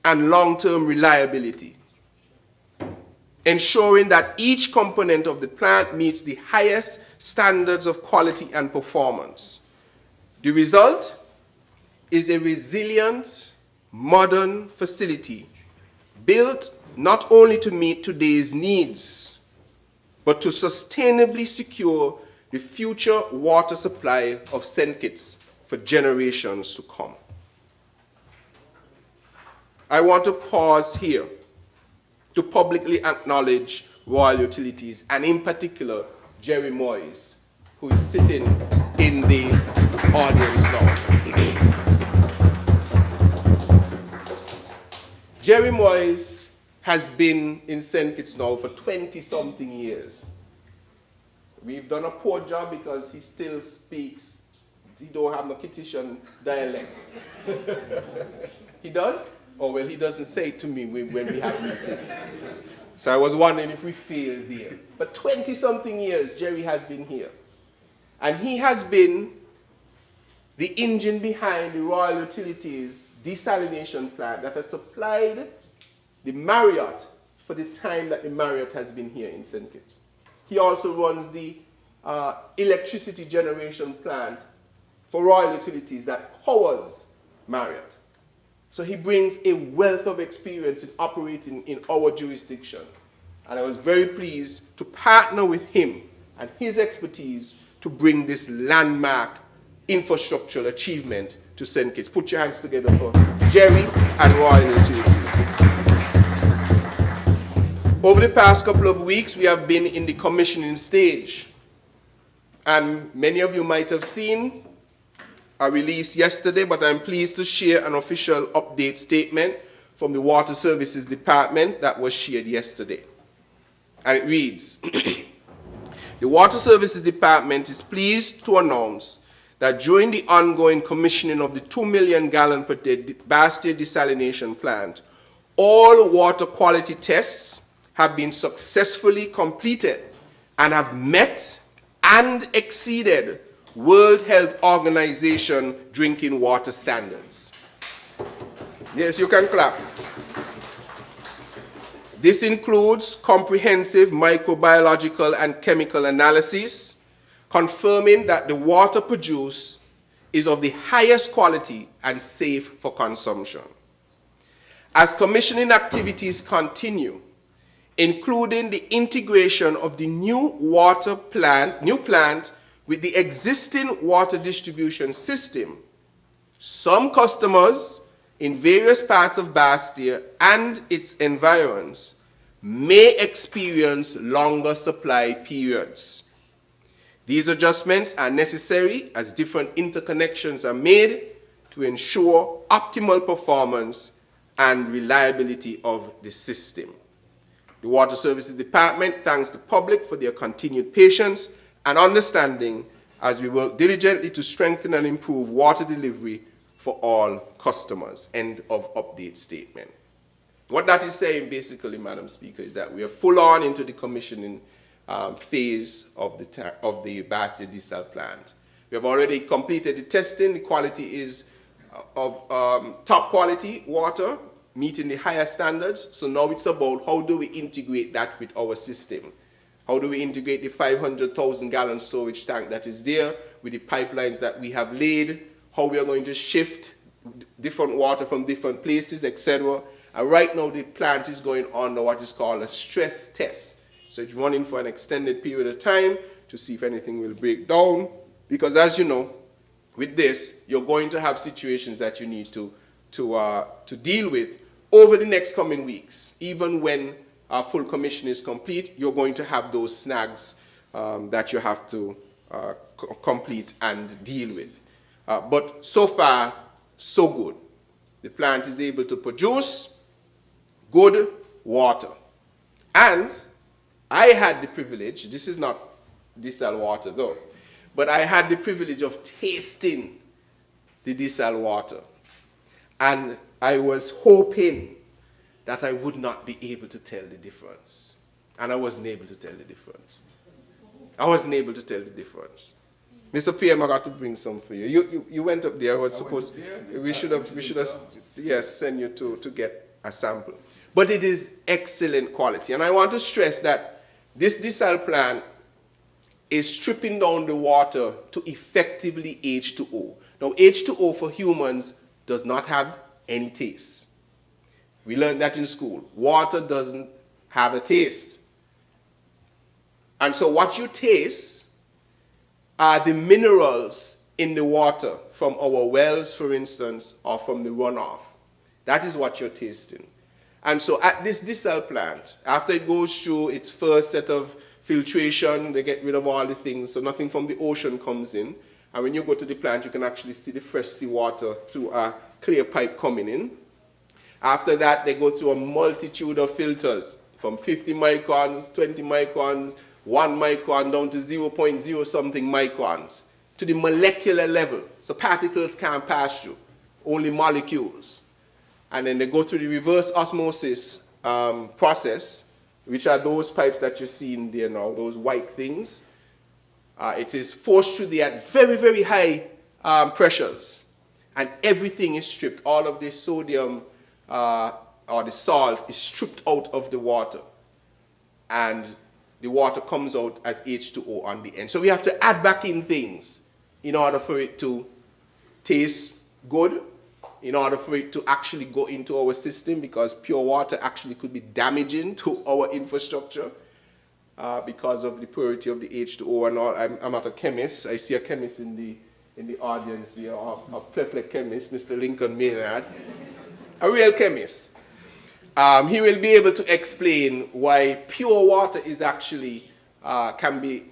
and long-term reliability, ensuring that each component of the plant meets the highest standards of quality and performance. The result is a resilient, modern facility built not only to meet today's needs, but to sustainably secure the future water supply of St. Kitts for generations to come. I want to pause here to publicly acknowledge Royal Utilities, and in particular, Jerry Moyes, who is sitting in the audience now. Jerry Moyes has been in St. Kitts now for 20-something years. we've done a poor job because he still speaks, he don't have no Kittitian dialect. He does? Oh, well, he doesn't say it to me when we have meetings. So I was wondering if we failed there. But 20-something years, Jerry has been here. And he has been the engine behind the Royal Utilities desalination plant that has supplied the Marriott for the time that the Marriott has been here in St. Kitts. He also runs the electricity generation plant for Royal Utilities that powers Marriott. So he brings a wealth of experience in operating in our jurisdiction. And I was very pleased to partner with him and his expertise to bring this landmark infrastructural achievement to St. Kitts. Put your hands together for Jerry and Royal Utilities. Over the past couple of weeks, we have been in the commissioning stage. And many of you might have seen a release yesterday, but I'm pleased to share an official update statement from the Water Services Department that was shared yesterday. And it reads, the Water Services Department is pleased to announce that during the ongoing commissioning of the 2 million gallon per day Bastia desalination plant, all water quality tests have been successfully completed and have met and exceeded World Health Organization drinking water standards. Yes, you can clap. This includes comprehensive microbiological and chemical analysis, confirming that the water produced is of the highest quality and safe for consumption. As commissioning activities continue, including the integration of the new plant with the existing water distribution system, some customers in various parts of Bastia and its environs may experience longer supply periods. These adjustments are necessary as different interconnections are made to ensure optimal performance and reliability of the system. The Water Services Department thanks the public for their continued patience and understanding as we work diligently to strengthen and improve water delivery for all customers. End of update statement. What that is saying basically, Madam Speaker, is that we are full on into the commissioning phase of the Bastia desal plant. We have already completed the testing. The quality is of top quality water, meeting the higher standards. So now it's about how do we integrate that with our system? How do we integrate the 500,000 gallon storage tank that is there with the pipelines that we have laid? How we are going to shift different water from different places, etc. And right now the plant is going under what is called a stress test. So it's running for an extended period of time to see if anything will break down. Because as you know, with this, you're going to have situations that you need to deal with over the next coming weeks. Even when our full commission is complete, you're going to have those snags that you have to complete and deal with. But so far, so good. The plant is able to produce good water. And I had the privilege, this is not desal water though, but I had the privilege of tasting the desal water. And I was hoping that I would not be able to tell the difference. And I wasn't able to tell the difference. Mr. PM, I got to bring some for you. You went up there. We should have sent you to get a sample. But it is excellent quality. And I want to stress that this desal plant is stripping down the water to effectively H2O. Now, H2O for humans does not have any taste. We learned that in school. Water doesn't have a taste. And so what you taste are the minerals in the water from our wells, for instance, or from the runoff. That is what you're tasting. And so at this desal plant, after it goes through its first set of filtration, they get rid of all the things, so nothing from the ocean comes in. And when you go to the plant, you can actually see the fresh seawater through a clear pipe coming in. After that, they go through a multitude of filters, from 50 microns, 20 microns, 1 micron down to 0.0 something microns to the molecular level. So particles can't pass through, only molecules. And then they go through the reverse osmosis process, which are those pipes that you see in there now, those white things. It is forced through there at very, very high pressures. And everything is stripped. All of the sodium or the salt is stripped out of the water. And the water comes out as H2O on the end. So we have to add back in things in order for it to taste good, in order for it to actually go into our system, because pure water actually could be damaging to our infrastructure because of the purity of the H2O and all. I'm not a chemist. I see a chemist in the audience here, a plethoric chemist, Mr. Lincoln Maynard, a real chemist. He will be able to explain why pure water is actually can be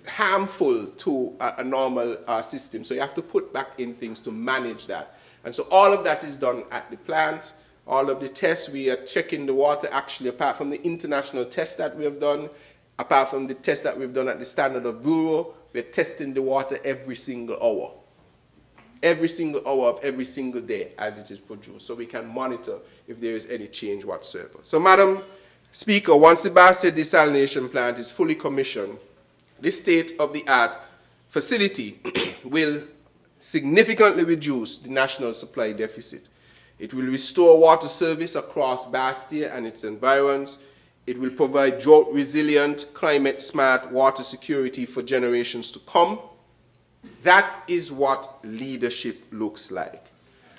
harmful to a normal system. So you have to put back in things to manage that. And so all of that is done at the plant. All of the tests, we are checking the water actually, apart from the international tests that we have done, apart from the tests that we've done at the Standard of Bureau, we're testing the water every single hour. Every single hour of every single day as it is produced, so we can monitor if there is any change whatsoever. So, Madam Speaker, once the Bastia desalination plant is fully commissioned, this state-of-the-art facility will significantly reduce the national supply deficit. It will restore water service across Bastia and its environs. It will provide drought-resilient, climate-smart water security for generations to come. That is what leadership looks like.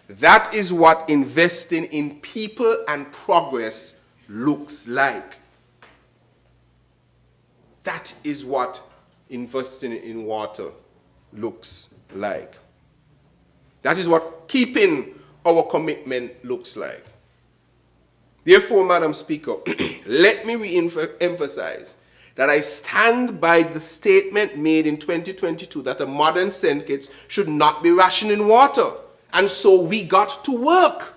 That is what investing in people and progress looks like. That is what investing in water looks like. That is what keeping our commitment looks like. Therefore, Madam Speaker, let me re-emphasize that I stand by the statement made in 2022 that a modern St. Kitts should not be rationing water. And so we got to work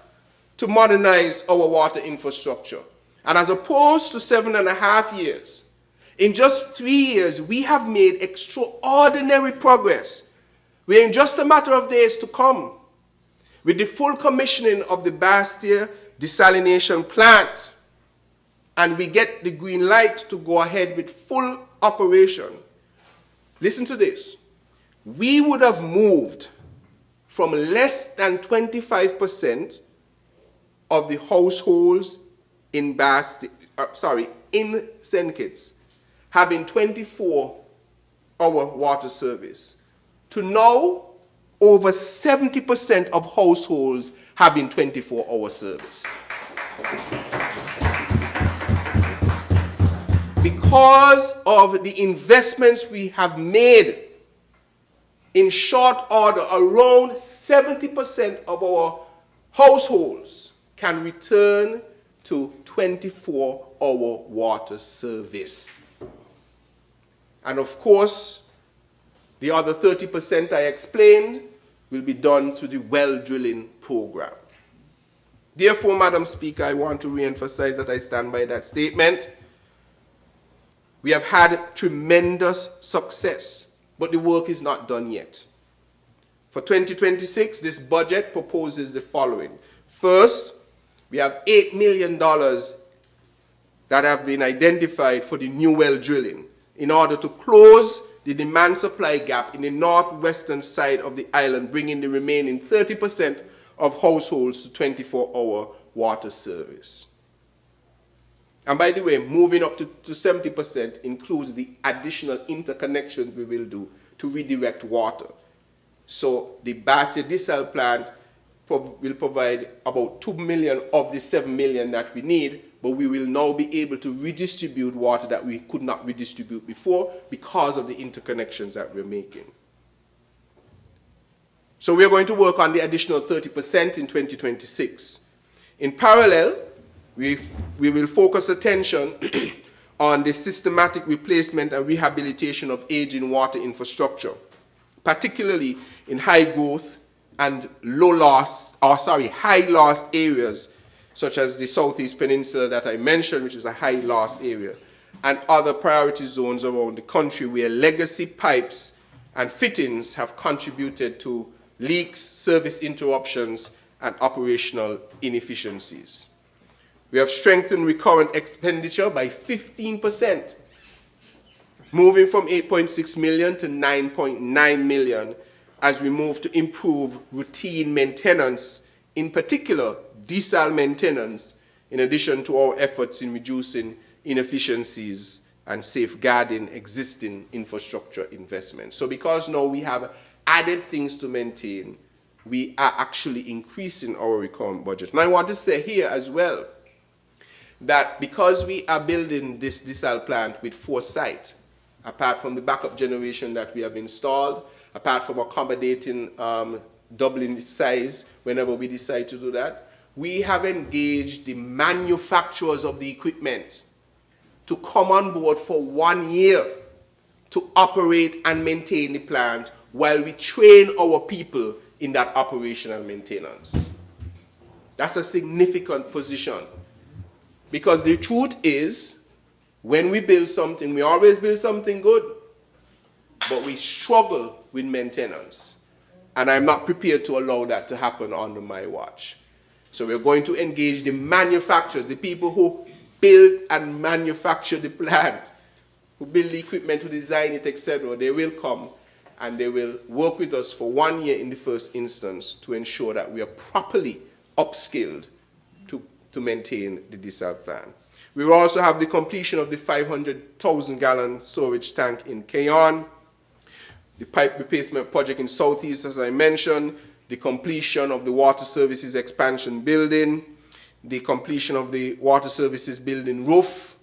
to modernize our water infrastructure. And as opposed to 7.5 years, in just 3 years, we have made extraordinary progress. We're in just a matter of days to come with the full commissioning of the Bastia desalination plant, and we get the green light to go ahead with full operation. Listen to this. We would have moved from less than 25% of the households in in St. Kitts having 24-hour water service to now over 70% of households having 24-hour service. Because of the investments we have made, in short order, around 70% of our households can return to 24-hour water service. And of course, the other 30% I explained will be done through the well drilling program. Therefore, Madam Speaker, I want to re-emphasize that I stand by that statement. We have had tremendous success, but the work is not done yet. For 2026, this budget proposes the following. First, we have $8 million that have been identified for the new well drilling in order to close the demand-supply gap in the northwestern side of the island, bringing the remaining 30% of households to 24-hour water service. And by the way, moving up to 70% includes the additional interconnections we will do to redirect water. So the Bastia desal plant will provide about 2 million of the 7 million that we need, but we will now be able to redistribute water that we could not redistribute before because of the interconnections that we're making. So we are going to work on the additional 30% in 2026. In parallel, we will focus attention on the systematic replacement and rehabilitation of aging water infrastructure, particularly in high growth and high loss areas, such as the Southeast Peninsula that I mentioned, which is a high loss area. and other priority zones around the country where legacy pipes and fittings have contributed to leaks, service interruptions, and operational inefficiencies. We have strengthened recurrent expenditure by 15%, moving from 8.6 million to 9.9 million as we move to improve routine maintenance, in particular desal maintenance, in addition to our efforts in reducing inefficiencies and safeguarding existing infrastructure investments. So because now we have added things to maintain, we are actually increasing our recurrent budget. And I want to say here as well that because we are building this desal plant with foresight, apart from the backup generation that we have installed, apart from accommodating doubling the size whenever we decide to do that, we have engaged the manufacturers of the equipment to come on board for 1 year to operate and maintain the plant while we train our people in that operational maintenance. That's a significant position. Because the truth is, when we build something, we always build something good, but we struggle with maintenance. And I'm not prepared to allow that to happen under my watch. So we're going to engage the manufacturers, the people who build and manufacture the plant, who build the equipment, who design it, etc. They will come and they will work with us for 1 year in the first instance to ensure that we are properly upskilled to maintain the desal plant. We will also have the completion of the 500,000 gallon storage tank in Keyon, the pipe replacement project in Southeast, as I mentioned, the completion of the water services expansion building, the completion of the water services building roof,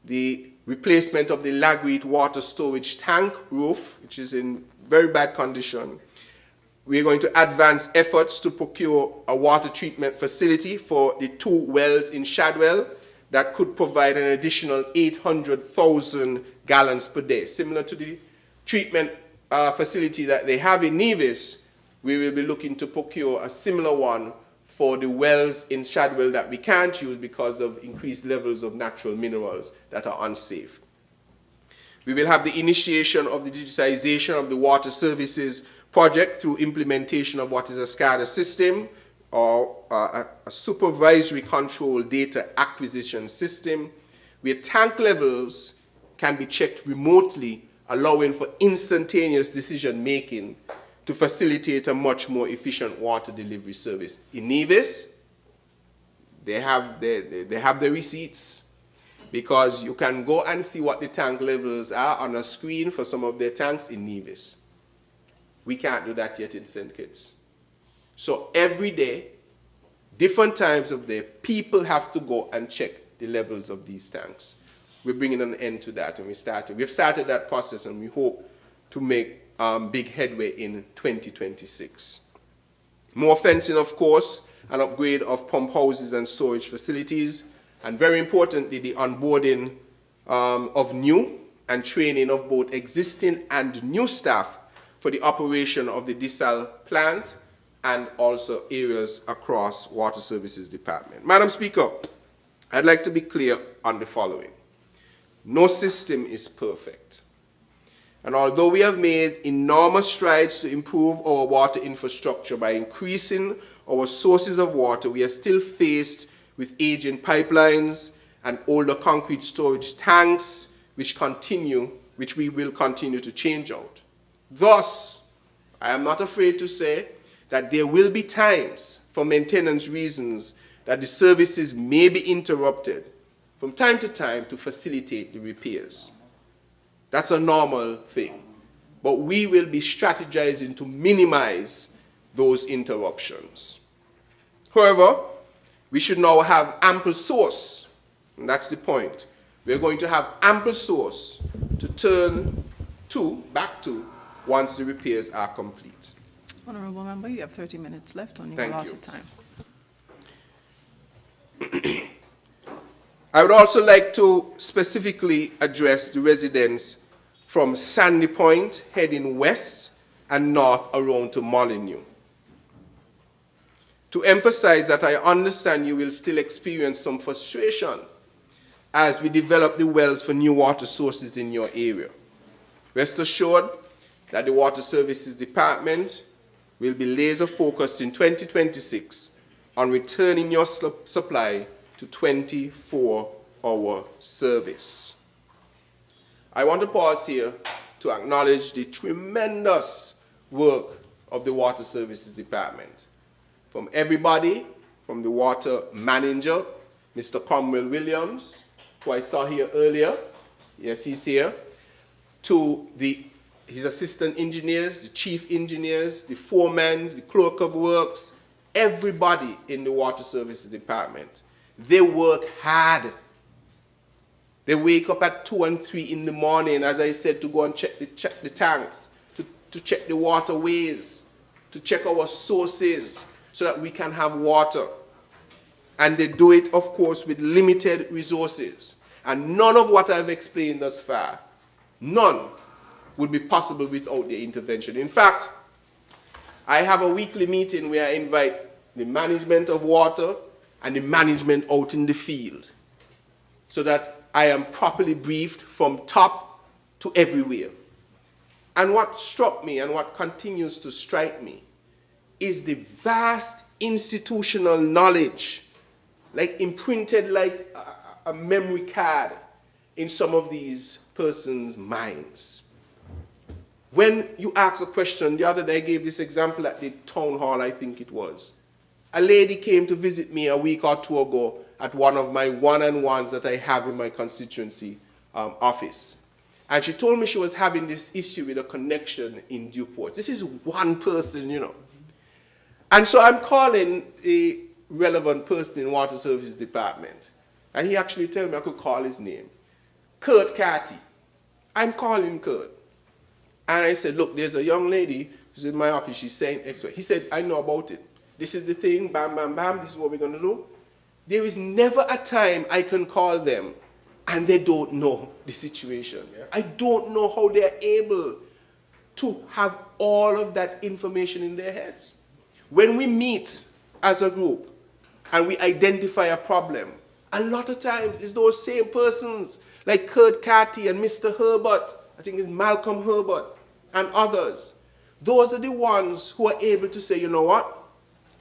the replacement of the Lagreed water storage tank roof, which is in very bad condition. We are going to advance efforts to procure a water treatment facility for the 2 wells in Shadwell that could provide an additional 800,000 gallons per day. Similar to the treatment facility that they have in Nevis, we will be looking to procure a similar one for the wells in Shadwell that we can't use because of increased levels of natural minerals that are unsafe. We will have the initiation of the digitization of the water services project through implementation of what is a SCADA system, or a supervisory control data acquisition system, where tank levels can be checked remotely, allowing for instantaneous decision making to facilitate a much more efficient water delivery service. In Nevis, they have the receipts, because you can go and see what the tank levels are on a screen for some of their tanks in Nevis. We can't do that yet in St. Kitts. So every day, different times of day, people have to go and check the levels of these tanks. We're bringing an end to that, and we've started that process, and we hope to make big headway in 2026. More fencing, of course, an upgrade of pump houses and storage facilities, and very importantly, the onboarding of new and training of both existing and new staff for the operation of the desal plant and also areas across Water Services Department. Madam Speaker, I'd like to be clear on the following. No system is perfect. And although we have made enormous strides to improve our water infrastructure by increasing our sources of water, we are still faced with aging pipelines and older concrete storage tanks, which we will continue to change out. Thus, I am not afraid to say that there will be times, for maintenance reasons, that the services may be interrupted from time to time to facilitate the repairs. That's a normal thing. But we will be strategizing to minimize those interruptions. However, we should now have ample source, and that's the point. We're going to have ample source to turn back to once the repairs are complete. Honourable Member, you have 30 minutes left on your Thank allotted you. time. I would also like to specifically address the residents from Sandy Point heading west and north around to Molyneux. To emphasize that I understand you will still experience some frustration as we develop the wells for new water sources in your area. Rest assured that the Water Services Department will be laser focused in 2026 on returning your supply to 24-hour service. I want to pause here to acknowledge the tremendous work of the Water Services Department. From everybody, from the water manager, Mr. Cromwell Williams, who I saw here earlier, yes, he's here, to his assistant engineers, the chief engineers, the foremen, the clerk of works, everybody in the Water Services Department. They work hard. They wake up at 2 and 3 in the morning, as I said, to go and check the tanks, to check the waterways, to check our sources so that we can have water. And they do it, of course, with limited resources. And none of what I've explained thus far, none would be possible without their intervention. In fact, I have a weekly meeting where I invite the management of water and the management out in the field so that I am properly briefed from top to everywhere. And what struck me and what continues to strike me is the vast institutional knowledge, like imprinted like a memory card in some of these persons' minds. When you ask a question, the other day I gave this example at the town hall, I think it was. A lady came to visit me a week or two ago at one of my one-on-ones that I have in my constituency office. And she told me she was having this issue with a connection in Newport. This is one person, you know. And so I'm calling a relevant person in Water Services Department. And he actually told me I could call his name. Kurt Carty. I'm calling Kurt. And I said, look, there's a young lady who's in my office. She's saying X. He said, I know about it. This is the thing. Bam, bam, bam. This is what we're going to do. There is never a time I can call them and they don't know the situation. Yeah. I don't know how they're able to have all of that information in their heads. When we meet as a group and we identify a problem, a lot of times it's those same persons like Kurt Carty and Mr. Herbert, I think it's Malcolm Herbert, and others. Those are the ones who are able to say, you know what,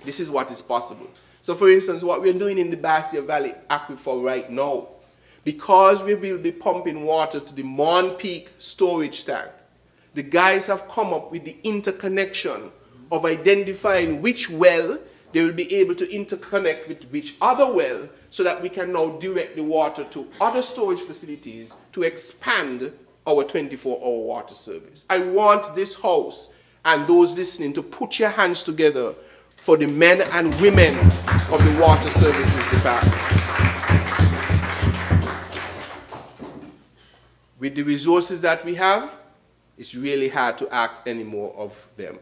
this is what is possible. So for instance, what we're doing in the Basia Valley Aquifer right now, because we will be pumping water to the Mon Peak storage tank, the guys have come up with the interconnection of identifying which well they will be able to interconnect with which other well so that we can now direct the water to other storage facilities to expand our 24-hour water service. I want this house and those listening to put your hands together for the men and women of the Water Services Department. With the resources that we have, it's really hard to ask any more of them.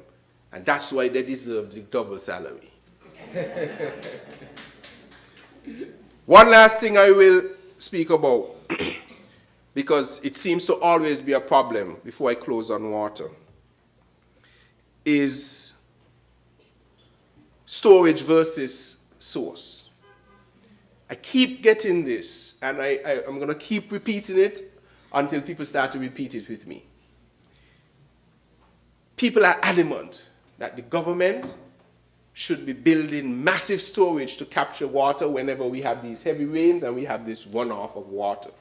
And that's why they deserve the double salary. One last thing I will speak about, because it seems to always be a problem before I close on water, is storage versus source. I keep getting this, and I'm going to keep repeating it until people start to repeat it with me. People are adamant that the government should be building massive storage to capture water whenever we have these heavy rains and we have this runoff of water.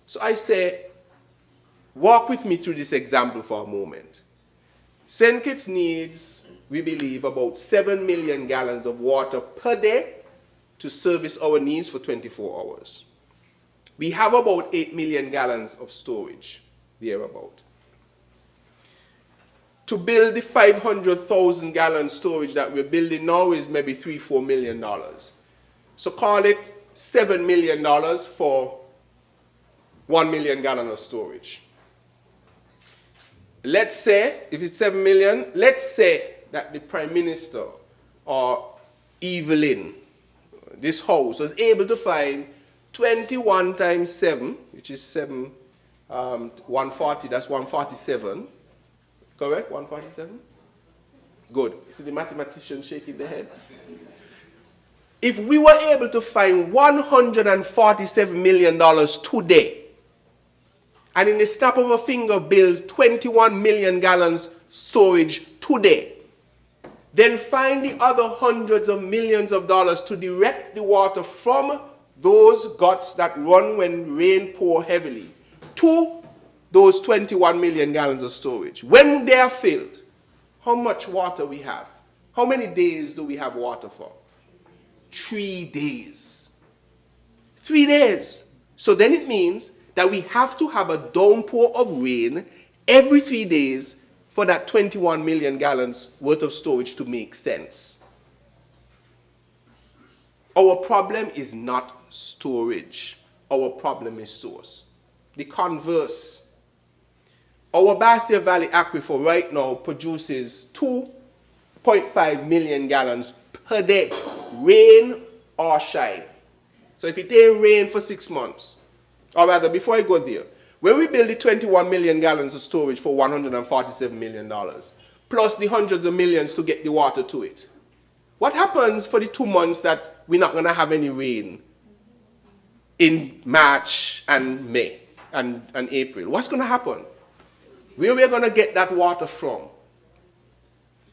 So I say, walk with me through this example for a moment. St. Kitts needs, we believe, about 7 million gallons of water per day to service our needs for 24 hours. We have about 8 million gallons of storage, thereabout. To build the 500,000 gallon storage that we're building now is maybe $3-4 million. So call it $7 million for 1 million gallon of storage. Let's say, if it's 7 million, let's say that the Prime Minister or Evelyn, this house, was able to find 21 times 7, which is 7, 140, that's 147. Correct? 147? Good. See the mathematician shaking their head? If we were able to find $147 million today, and in the snap of a finger build 21 million gallons storage today, then find the other hundreds of millions of dollars to direct the water from those guts that run when rain pour heavily to those 21 million gallons of storage. When they are filled, how much water we have? How many days do we have water for? 3 days. 3 days. So then it means that we have to have a downpour of rain every 3 days for that 21 million gallons worth of storage to make sense. Our problem is not storage. Our problem is source. The converse. Our Bastia Valley Aquifer right now produces 2.5 million gallons per day, rain or shine. So if it ain't rain for 6 months, or rather, before I go there, when we build the 21 million gallons of storage for $147 million, plus the hundreds of millions to get the water to it, what happens for the 2 months that we're not going to have any rain in March and May and April? What's going to happen? Where are we going to get that water from?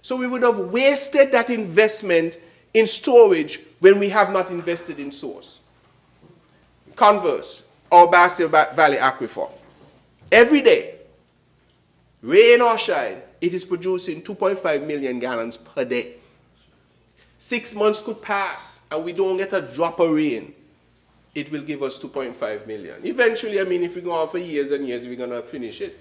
So we would have wasted that investment in storage when we have not invested in source. Converse, our Bastia Valley Aquifer. Every day, rain or shine, it is producing 2.5 million gallons per day. 6 months could pass and we don't get a drop of rain. It will give us 2.5 million. Eventually, I mean, if we go on for years and years, we're going to finish it.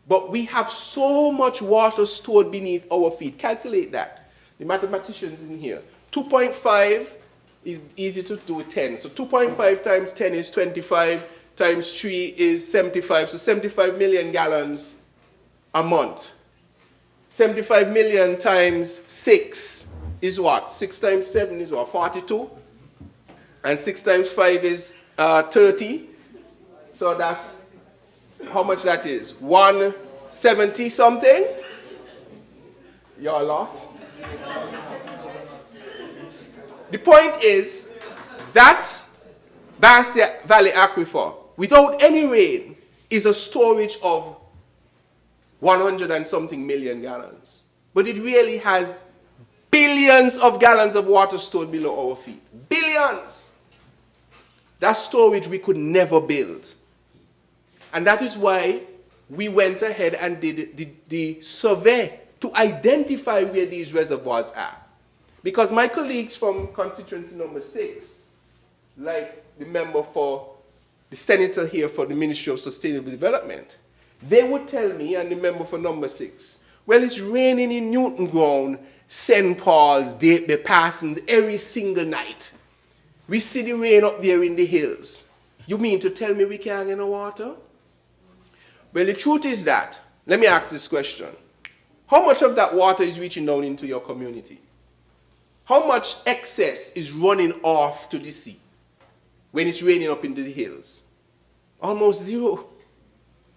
But we have so much water stored beneath our feet. Calculate that. The mathematicians in here. 2.5 is easy to do with 10. So 2.5 times 10 is 25, times 3 is 75. So 75 million gallons a month. 75 million times 6 is what? 6 times 7 is what? 42. And 6 times 5 is 30. So that's how much that is? 170 something? You're lost? The point is that Bastia Valley Aquifer, without any rain, is a storage of 100 and something million gallons. But it really has billions of gallons of water stored below our feet. Billions! That storage we could never build. And that is why we went ahead and did the survey to identify where these reservoirs are. Because my colleagues from constituency number 6, like the member for the senator here for the Ministry of Sustainable Development, they would tell me, and the member for number 6, well, it's raining in Newton Ground, St. Paul's, the Parsons, every single night. We see the rain up there in the hills. You mean to tell me we can't get no water? Well, the truth is that, let me ask this question. How much of that water is reaching down into your community? How much excess is running off to the sea when it's raining up into the hills? Almost zero.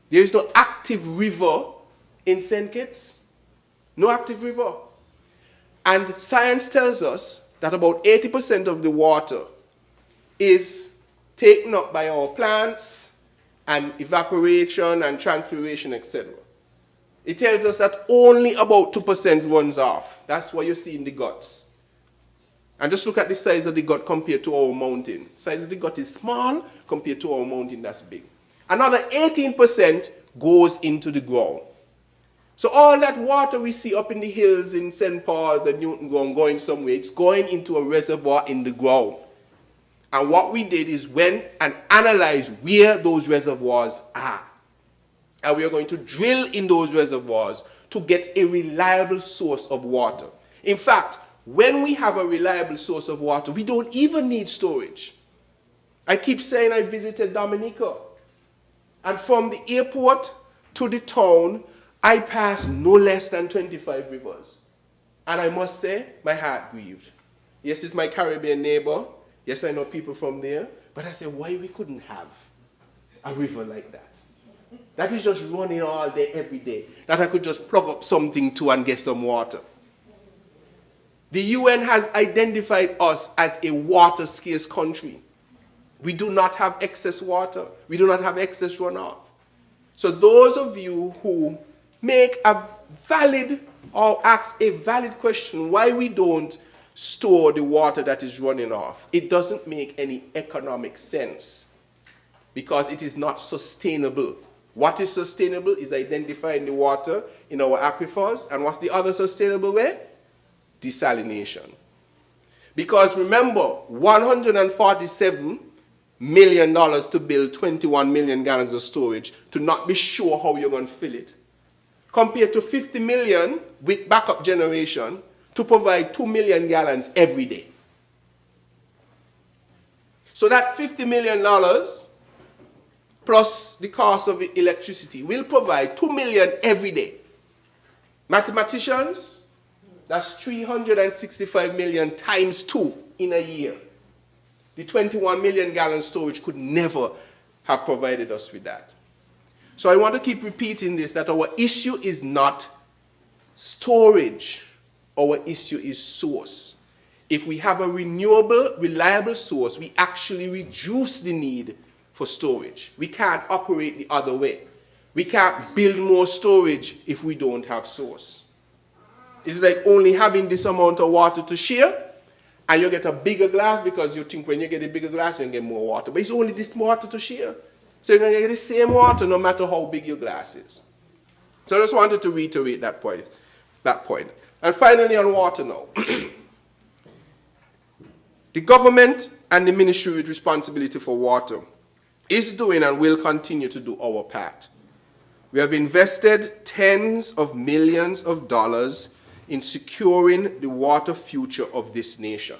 There is no active river in St. Kitts. No active river. And science tells us that about 80% of the water is taken up by our plants and evaporation and transpiration, etc. It tells us that only about 2% runs off. That's what you see in the guts. And just look at the size of the gut compared to our mountain. The size of the gut is small compared to our mountain that's big. Another 18% goes into the ground. So all that water we see up in the hills in St. Paul's and Newton Ground going somewhere, it's going into a reservoir in the ground. And what we did is went and analyzed where those reservoirs are. And we are going to drill in those reservoirs to get a reliable source of water. In fact, when we have a reliable source of water, we don't even need storage. I keep saying I visited Dominica. And from the airport to the town, I passed no less than 25 rivers. And I must say, my heart grieved. Yes, it's my Caribbean neighbor. Yes, I know people from there. But I said, why we couldn't have a river like that? That is just running all day, every day. That I could just plug up something to and get some water. The UN has identified us as a water scarce country. We do not have excess water. We do not have excess runoff. So those of you who make a valid or ask a valid question why we don't store the water that is running off, it doesn't make any economic sense because it is not sustainable. What is sustainable is identifying the water in our aquifers, and what's the other sustainable way? Desalination. Because remember, $147 million to build 21 million gallons of storage to not be sure how you're going to fill it, compared to 50 million with backup generation to provide 2 million gallons every day. So that $50 million plus the cost of electricity will provide 2 million every day. Mathematicians, that's 365 million times 2 in a year. The 21 million gallon storage could never have provided us with that. So I want to keep repeating this, that our issue is not storage. Our issue is source. If we have a renewable, reliable source, we actually reduce the need for storage. We can't operate the other way. We can't build more storage if we don't have source. It's like only having this amount of water to share, and you get a bigger glass because you think when you get a bigger glass, you get more water. But it's only this water to share. So you're going to get the same water no matter how big your glass is. So I just wanted to reiterate that point. And finally on water now. The government and the ministry with responsibility for water is doing and will continue to do our part. We have invested tens of millions of dollars in securing the water future of this nation.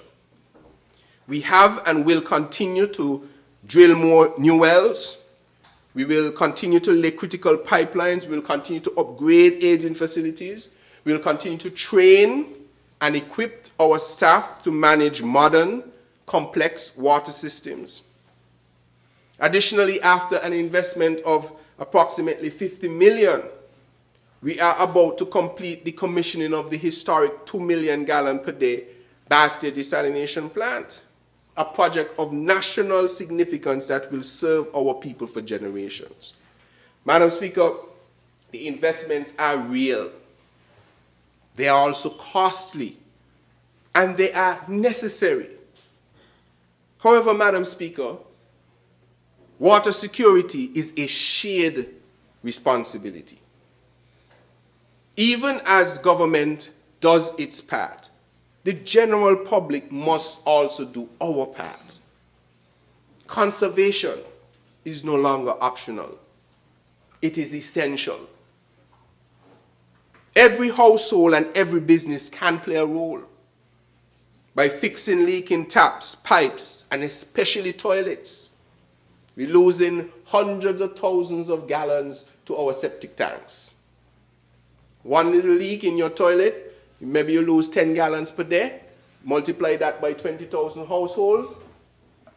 We have and will continue to drill more new wells. We will continue to lay critical pipelines. We will continue to upgrade aging facilities. We will continue to train and equip our staff to manage modern, complex water systems. Additionally, after an investment of approximately $50 million, we are about to complete the commissioning of the historic 2 million gallon per day Bastia desalination plant, a project of national significance that will serve our people for generations. Madam Speaker, the investments are real. They are also costly, and they are necessary. However, Madam Speaker, water security is a shared responsibility. Even as government does its part, the general public must also do our part. Conservation is no longer optional. It is essential. Every household and every business can play a role by fixing leaking taps, pipes, and especially toilets. We're losing hundreds of thousands of gallons to our septic tanks. One little leak in your toilet, maybe you lose 10 gallons per day. Multiply that by 20,000 households.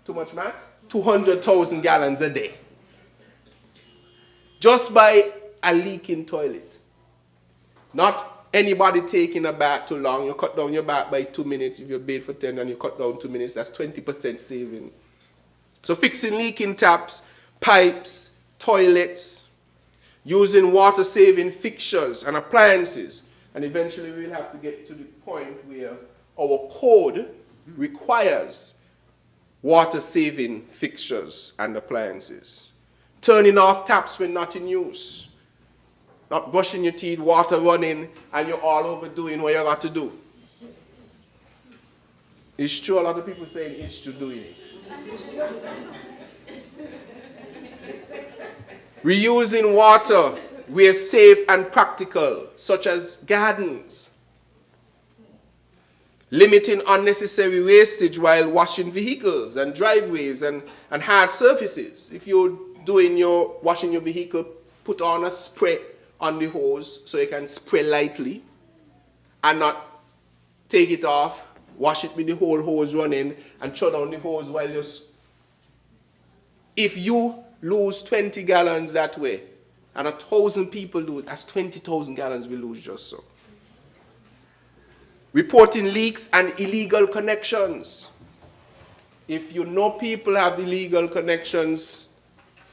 Too much maths? 200,000 gallons a day. Just by a leaking toilet. Not anybody taking a bath too long. You cut down your bath by 2 minutes. If you bathe for 10 and you cut down 2 minutes, that's 20% saving. So fixing leaking taps, pipes, toilets, using water-saving fixtures and appliances, and eventually we'll have to get to the point where our code requires water-saving fixtures and appliances. Turning off taps when not in use. Not brushing your teeth, water running, and you're all over doing what you got to do. It's true, a lot of people saying it's true doing it. Reusing water where safe and practical, such as gardens. Limiting unnecessary wastage while washing vehicles and driveways and hard surfaces. If you're washing your vehicle, put on a spray on the hose so you can spray lightly and not take it off, wash it with the whole hose running and shut down the hose while you're... If you lose 20 gallons that way, and 1,000 people do it, that's 20,000 gallons we lose just so. Reporting leaks and illegal connections. If you know people have illegal connections,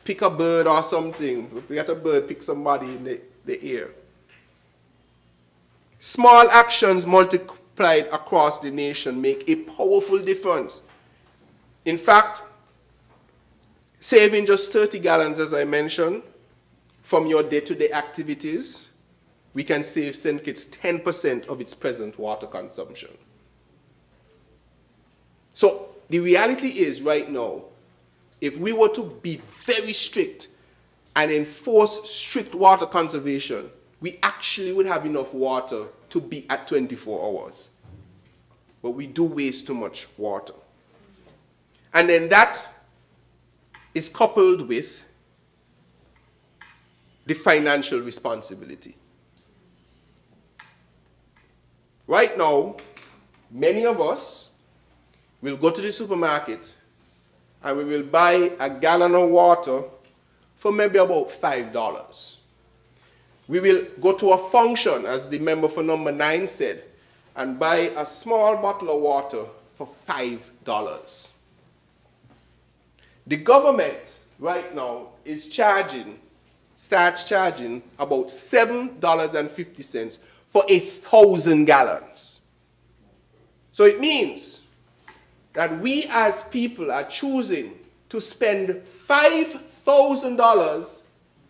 pick a bird or something. If you get a bird, pick somebody in the ear. Small actions multiplied across the nation make a powerful difference. In fact, saving just 30 gallons, as I mentioned, from your day-to-day activities, we can save St. Kitts 10% of its present water consumption. So the reality is right now, if we were to be very strict and enforce strict water conservation, we actually would have enough water to be at 24 hours. But we do waste too much water. And then that is coupled with the financial responsibility. Right now, many of us will go to the supermarket and we will buy a gallon of water for maybe about $5. We will go to a function, as the member for number 9 said, and buy a small bottle of water for $5. The government right now starts charging about $7.50 for 1,000 gallons. So it means that we as people are choosing to spend $5,000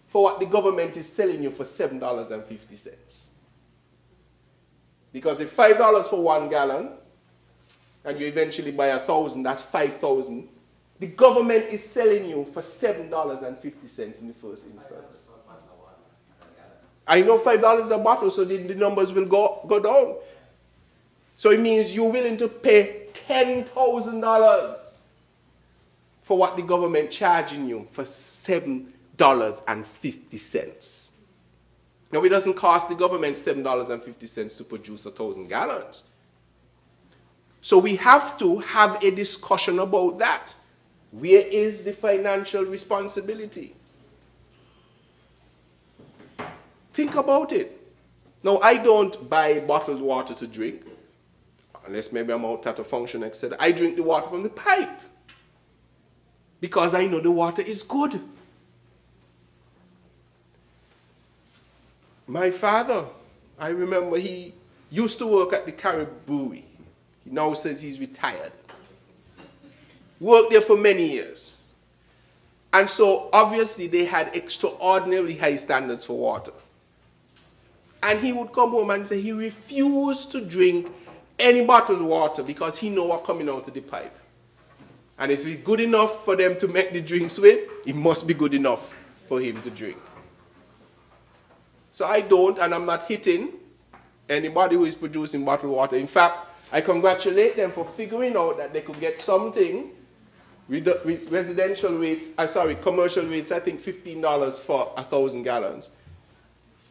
for what the government is selling you for $7.50. Because if $5 for 1 gallon, and you eventually buy 1,000, that's 5,000. The government is selling you for $7.50 in the first instance. I know $5 a bottle, so the numbers will go down. So it means you're willing to pay $10,000 for what the government charging you for $7.50. Now, it doesn't cost the government $7.50 to produce 1,000 gallons. So we have to have a discussion about that. Where is the financial responsibility? Think about it. Now, I don't buy bottled water to drink, unless maybe I'm out at a function, etc. I drink the water from the pipe because I know the water is good. My father, I remember he used to work at the Carib Brewery. He now says he's retired. Worked there for many years. And so obviously they had extraordinarily high standards for water. And he would come home and say he refused to drink any bottled water because he knew what coming out of the pipe. And if it's good enough for them to make the drinks with, it must be good enough for him to drink. So I don't, and I'm not hitting anybody who is producing bottled water. In fact, I congratulate them for figuring out that they could get something with residential rates, commercial rates, I think $15 for 1,000 gallons.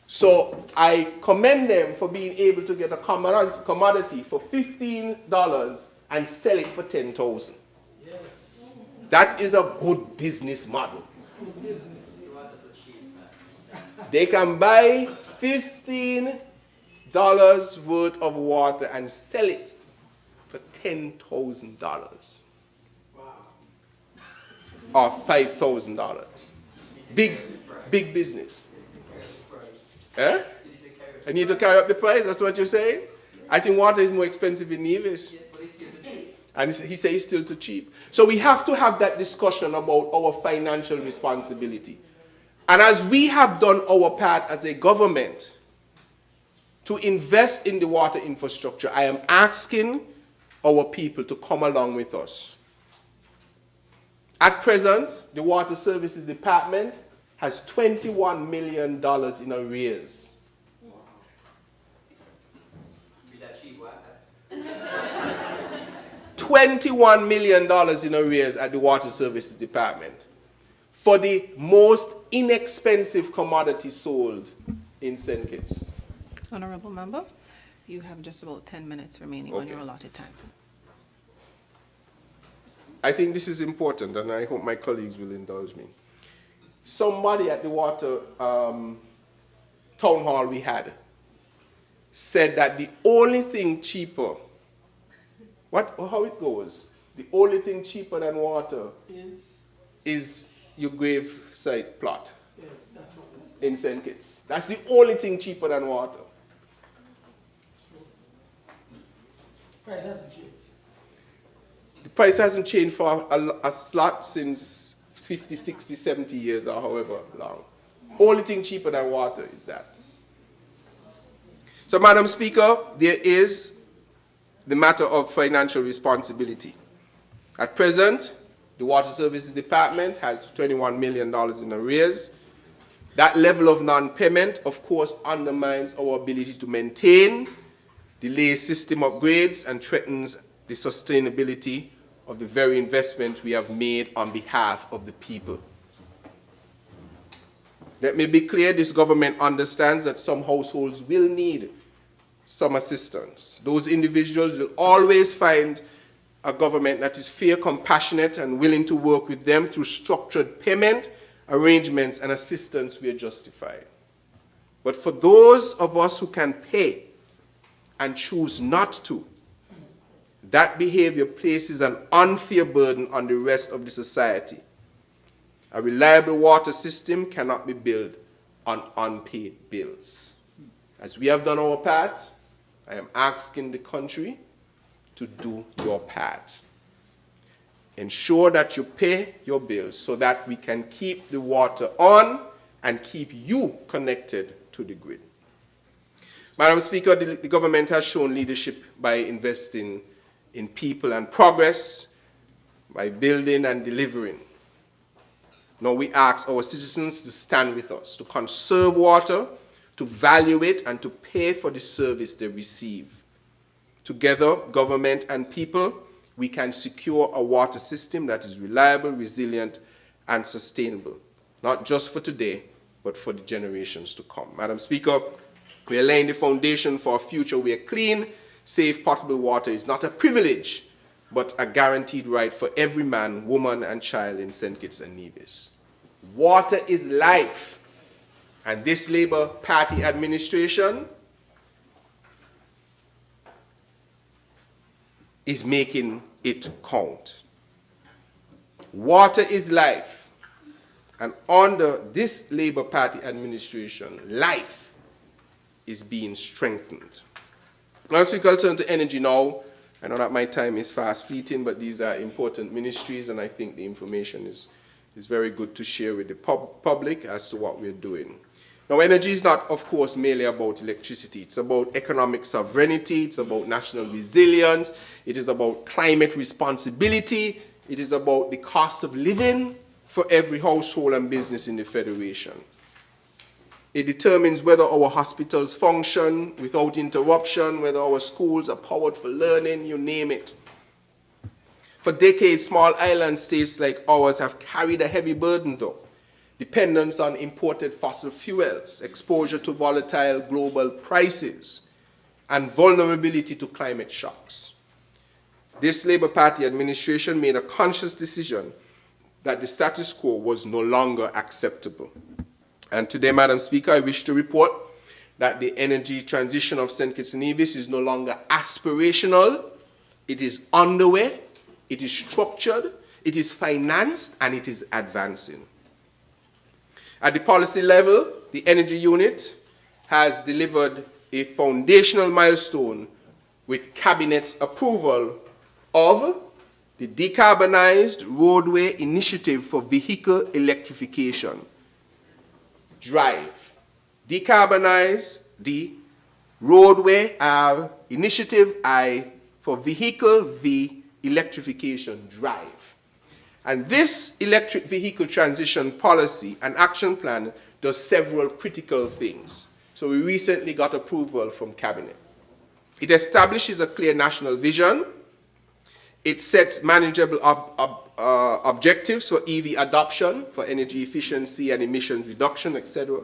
So I commend them for being able to get a commodity for $15 and sell it for $10,000. Yes. That is a good business model. Good business. They can buy $15 worth of water and sell it for $10,000. Or $5,000. Big business. Eh? I need to carry up the price, that's what you're saying? I think water is more expensive in Nevis. Yes, but it's still too cheap. And he says it's still too cheap. So we have to have that discussion about our financial responsibility. And as we have done our part as a government to invest in the water infrastructure, I am asking our people to come along with us. At present, the Water Services Department has $21 million in arrears. Be that cheap water. $21 million in arrears at the Water Services Department for the most inexpensive commodity sold in St. Kitts. Honorable member, you have just about 10 minutes remaining on your allotted time. I think this is important, and I hope my colleagues will indulge me. Somebody at the water town hall we had said that the only thing cheaper, how it goes, the only thing cheaper than water is your grave site plot in St. Kitts. That's the only thing cheaper than water. Price hasn't changed. The price hasn't changed for a slot since 50, 60, 70 years or however long. Only thing cheaper than water is that. So, Madam Speaker, there is the matter of financial responsibility. At present, the Water Services Department has $21 million in arrears. That level of non-payment, of course, undermines our ability to maintain, delays system upgrades, and threatens the sustainability of the very investment we have made on behalf of the people. Let me be clear, this government understands that some households will need some assistance. Those individuals will always find a government that is fair, compassionate, and willing to work with them through structured payment arrangements and assistance where justified. But for those of us who can pay and choose not to, that behavior places an unfair burden on the rest of the society. A reliable water system cannot be built on unpaid bills. As we have done our part, I am asking the country to do your part. Ensure that you pay your bills so that we can keep the water on and keep you connected to the grid. Madam Speaker, the government has shown leadership by investing in people and progress, by building and delivering. Now we ask our citizens to stand with us, to conserve water, to value it, and to pay for the service they receive. Together, government and people, we can secure a water system that is reliable, resilient, and sustainable, not just for today, but for the generations to come. Madam Speaker, we are laying the foundation for a future where clean, safe, potable water is not a privilege, but a guaranteed right for every man, woman, and child in St. Kitts and Nevis. Water is life, and this Labour Party administration is making it count. Water is life, and under this Labour Party administration, life is being strengthened. Now, Speaker, I'll turn to energy now. I know that my time is fast fleeting, but these are important ministries, and I think the information is very good to share with the public as to what we're doing. Now, energy is not, of course, merely about electricity. It's about economic sovereignty. It's about national resilience. It is about climate responsibility. It is about the cost of living for every household and business in the Federation. It determines whether our hospitals function without interruption, whether our schools are powered for learning, you name it. For decades, small island states like ours have carried a heavy burden, though. Dependence on imported fossil fuels, exposure to volatile global prices, and vulnerability to climate shocks. This Labour Party administration made a conscious decision that the status quo was no longer acceptable. And today, Madam Speaker, I wish to report that the energy transition of St. Kitts and Nevis is no longer aspirational. It is underway, it is structured, it is financed, and it is advancing. At the policy level, the Energy Unit has delivered a foundational milestone with Cabinet approval of the Decarbonized Roadway Initiative for Vehicle Electrification. DRIVE. Decarbonize the Roadway Initiative I for Vehicle V Electrification, DRIVE. And this electric vehicle transition policy and action plan does several critical things. So we recently got approval from Cabinet. It establishes a clear national vision. It sets manageable objectives for EV adoption, for energy efficiency and emissions reduction, etc.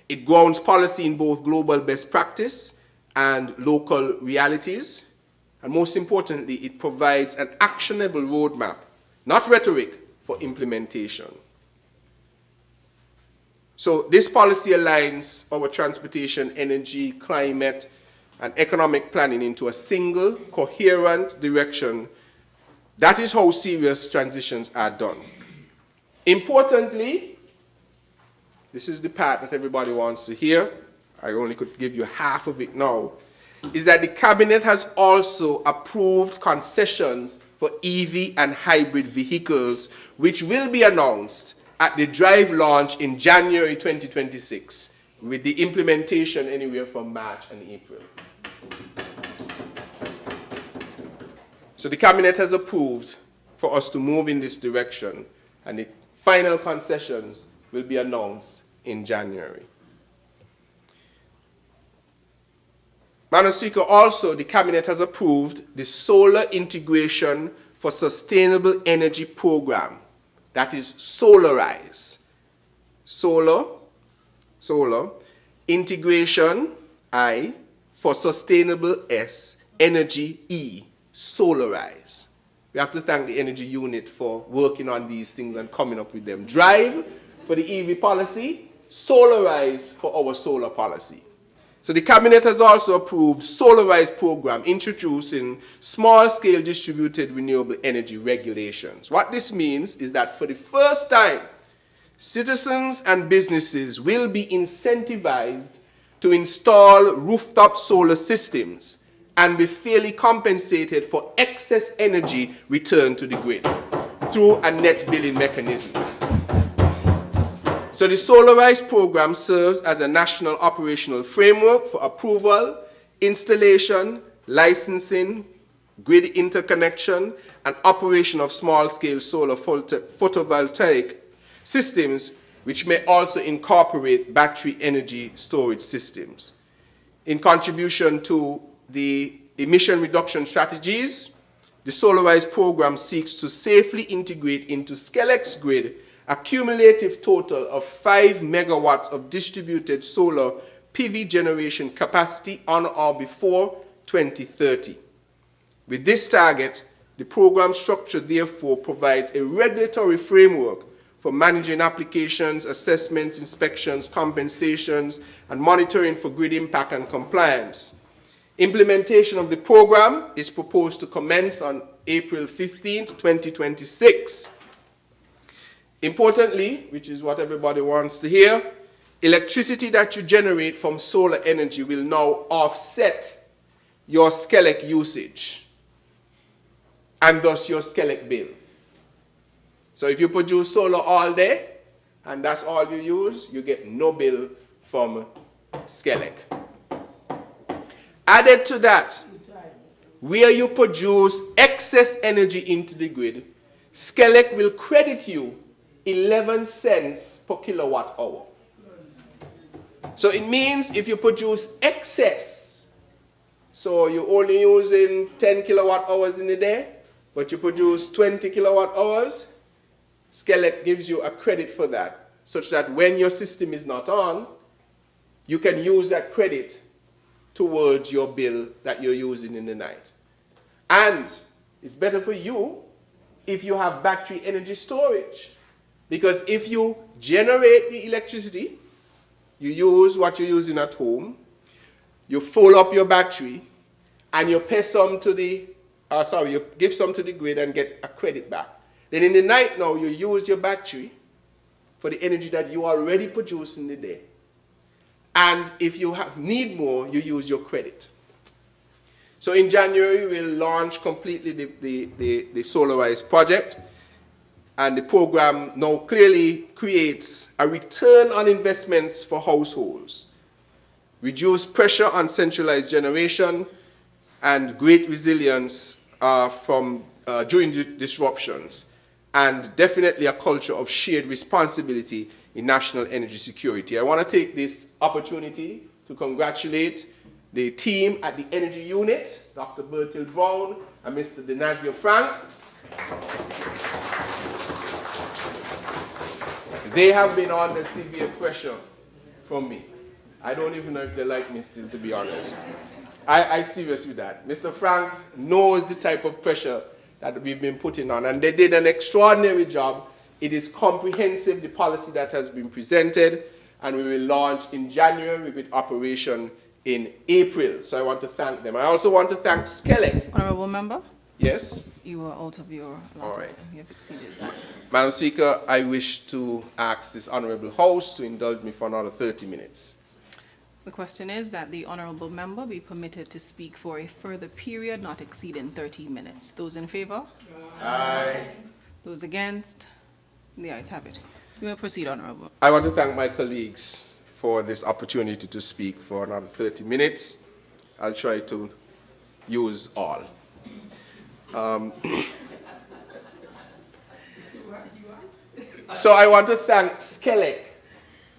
It grounds policy in both global best practice and local realities. And most importantly, it provides an actionable roadmap, not rhetoric, for implementation. So this policy aligns our transportation, energy, climate, and economic planning into a single, coherent direction. That is how serious transitions are done. Importantly, this is the part that everybody wants to hear. I only could give you half of it now, is that the cabinet has also approved concessions for EV and hybrid vehicles, which will be announced at the drive launch in January 2026, with the implementation anywhere from March and April. So the cabinet has approved for us to move in this direction, and the final concessions will be announced in January. Madam Speaker, also the cabinet has approved the Solar Integration for Sustainable Energy Program, that is SOLARIZE. Solar, Integration, I, for Sustainable, S, Energy, E, SOLARIZE. We have to thank the Energy Unit for working on these things and coming up with them. Drive for the EV policy, SOLARIZE for our solar policy. So the cabinet has also approved SOLARIZE program introducing small-scale distributed renewable energy regulations. What this means is that for the first time, citizens and businesses will be incentivized to install rooftop solar systems and be fairly compensated for excess energy returned to the grid through a net billing mechanism. So the SOLARIZE program serves as a national operational framework for approval, installation, licensing, grid interconnection, and operation of small-scale solar photovoltaic systems, which may also incorporate battery energy storage systems. In contribution to the emission reduction strategies, the SOLARIZE program seeks to safely integrate into SKNIS grid a cumulative total of 5 megawatts of distributed solar PV generation capacity on or before 2030. With this target, the program structure therefore provides a regulatory framework for managing applications, assessments, inspections, compensations, and monitoring for grid impact and compliance. Implementation of the program is proposed to commence on April 15, 2026. Importantly, which is what everybody wants to hear, electricity that you generate from solar energy will now offset your SKNIS usage and thus your SKNIS bill. So if you produce solar all day and that's all you use, you get no bill from SKNIS. Added to that, where you produce excess energy into the grid, SKNIS will credit you 11 cents per kilowatt hour. So it means if you produce excess, so you're only using 10 kilowatt hours in a day, but you produce 20 kilowatt hours, SKNIS gives you a credit for that, such that when your system is not on, you can use that credit towards your bill that you're using in the night. And it's better for you if you have battery energy storage. Because if you generate the electricity, you use what you're using at home, you fill up your battery, and you pay some to the, you give some to the grid and get a credit back. Then in the night now, you use your battery for the energy that you already produce in the day. And if you need more, you use your credit. So in January, we'll launch completely the SOLARIZE project. And the program now clearly creates a return on investments for households, reduce pressure on centralized generation, and great resilience during disruptions, and definitely a culture of shared responsibility in national energy security. I want to take this opportunity to congratulate the team at the Energy Unit, Dr. Bertil Brown and Mr. Denazio Frank. They have been under severe pressure from me. I don't even know if they like me still, to be honest. I'm serious with that. Mr. Frank knows the type of pressure that we've been putting on, and they did an extraordinary job. It is comprehensive, the policy that has been presented, and we will launch in January with operation in April. So I want to thank them. I also want to thank SKNIS. Honorable member, Yes? you are out of your allotted All right. time. You have exceeded time. Madam Speaker, I wish to ask this Honourable House to indulge me for another 30 minutes. The question is that the honorable member be permitted to speak for a further period not exceeding 30 minutes. Those in favor? Aye. Those against? The ayes have it. You may proceed, honorable. I want to thank my colleagues for this opportunity to speak for another 30 minutes. I'll try to use all. So I want to thank SKNIS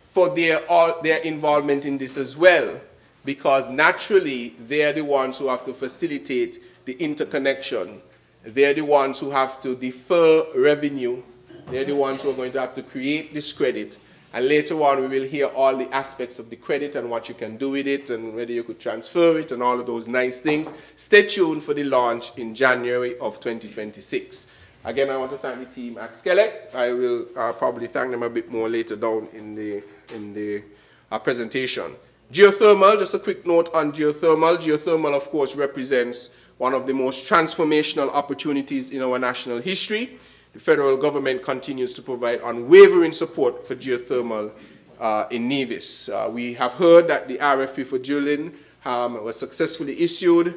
for their involvement in this as well, because naturally they're the ones who have to facilitate the interconnection. They're the ones who have to defer revenue. They're the ones who are going to have to create this credit. And later on, we will hear all the aspects of the credit and what you can do with it and whether you could transfer it and all of those nice things. Stay tuned for the launch in January of 2026. Again, I want to thank the team at SKNIS. I will probably thank them a bit more later down in the presentation. Geothermal, just a quick note on geothermal. Geothermal, of course, represents one of the most transformational opportunities in our national history. The federal government continues to provide unwavering support for geothermal in Nevis. We have heard that the RFP for drilling was successfully issued.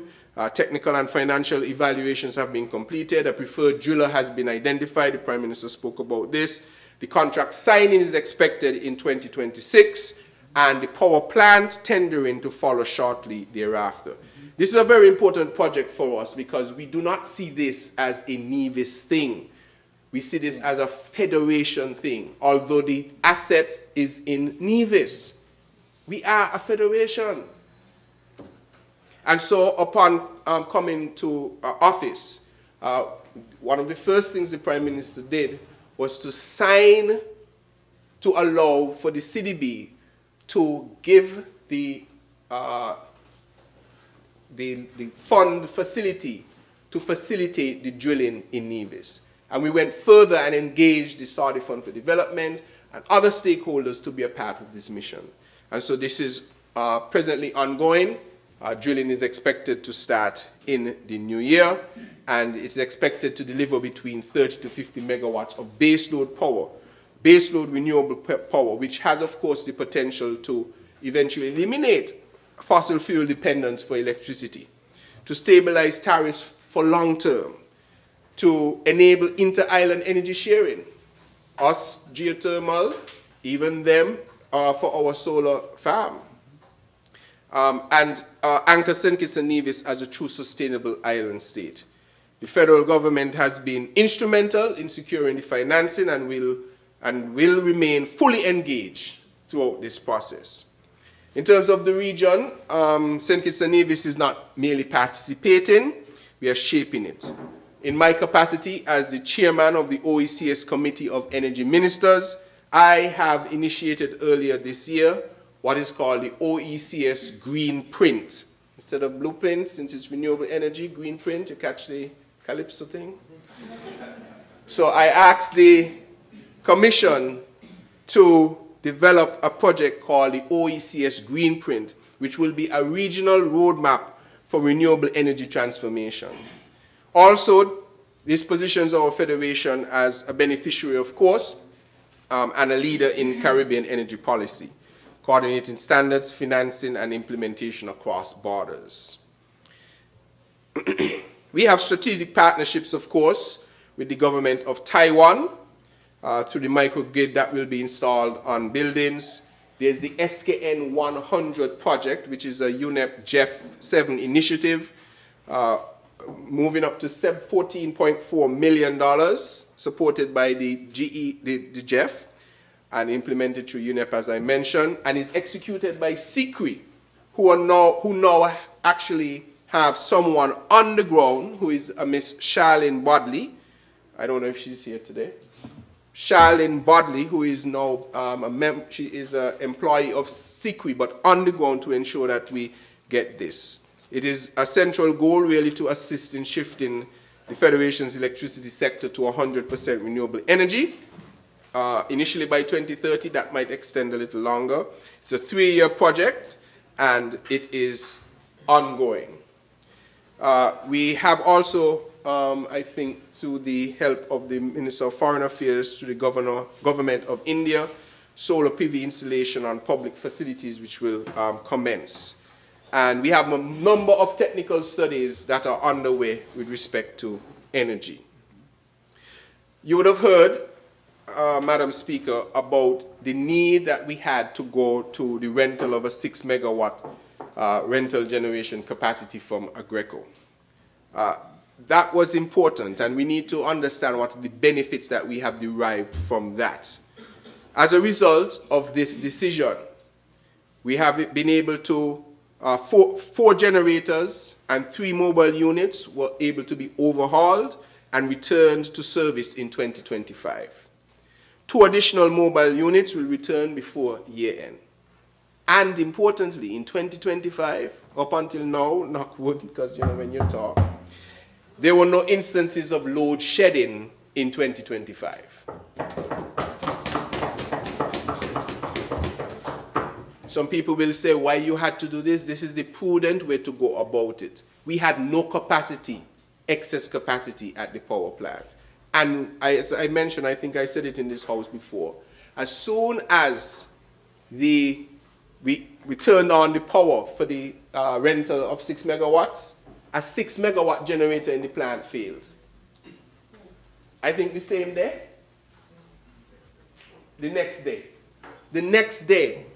Technical and financial evaluations have been completed. A preferred driller has been identified. The Prime Minister spoke about this. The contract signing is expected in 2026, and the power plant tendering to follow shortly thereafter. This is a very important project for us because we do not see this as a Nevis thing. We see this as a federation thing, although the asset is in Nevis. We are a federation. And so upon coming to office, one of the first things the Prime Minister did was to sign to allow for the CDB to give the fund facility to facilitate the drilling in Nevis. And we went further and engaged the Saudi Fund for Development and other stakeholders to be a part of this mission. And so this is presently ongoing. Drilling is expected to start in the new year, and it's expected to deliver between 30 to 50 megawatts of baseload power, baseload renewable power, which has, of course, the potential to eventually eliminate fossil fuel dependence for electricity, to stabilize tariffs for long term, to enable inter-island energy sharing. Us, geothermal, even them, for our solar farm. And anchor St. Kitts and Nevis as a true sustainable island state. The federal government has been instrumental in securing the financing and will remain fully engaged throughout this process. In terms of the region, St. Kitts and Nevis is not merely participating, we are shaping it. In my capacity as the chairman of the OECS Committee of Energy Ministers, I have initiated earlier this year what is called the OECS Green Print. Instead of blueprint, since it's renewable energy, green print, you catch the Calypso thing? So I asked the Commission to develop a project called the OECS Green Print, which will be a regional roadmap for renewable energy transformation. Also, this positions our federation as a beneficiary, of course, and a leader in Caribbean energy policy, coordinating standards, financing, and implementation across borders. We have strategic partnerships, of course, with the government of Taiwan through the microgrid that will be installed on buildings. There's the SKN 100 project, which is a UNEP GEF 7 initiative, moving up to $14.4 million, supported by the GEF, and implemented through UNEP, as I mentioned, and is executed by SKNIS, who now actually have someone on the ground who is a Miss Charlene Bodley. I don't know if she's here today. Charlene Bodley, who is now she is an employee of SKNIS, but on the ground to ensure that we get this. It is a central goal really to assist in shifting the Federation's electricity sector to 100% renewable energy. Initially by 2030, that might extend a little longer. It's a 3-year project, and it is ongoing. We have also, I think, through the help of the Minister of Foreign Affairs, to the Government of India, solar PV installation on public facilities which will commence. And we have a number of technical studies that are underway with respect to energy. You would have heard, Madam Speaker, about the need that we had to go to the rental of a 6 megawatt rental generation capacity from Aggreko. That was important, and we need to understand what the benefits that we have derived from that. As a result of this decision, we have been able to, four generators and 3 mobile units were able to be overhauled and returned to service in 2025. 2 additional mobile units will return before year end. And importantly, in 2025, up until now, knock wood, because you know when you talk, there were no instances of load shedding in 2025. Some people will say, why you had to do this? This is the prudent way to go about it. We had no capacity, excess capacity at the power plant. And as I mentioned, I think I said it in this house before, as soon as we turned on the power for the rental of 6 megawatts, a 6 megawatt generator in the plant failed. I think the same day, the next day,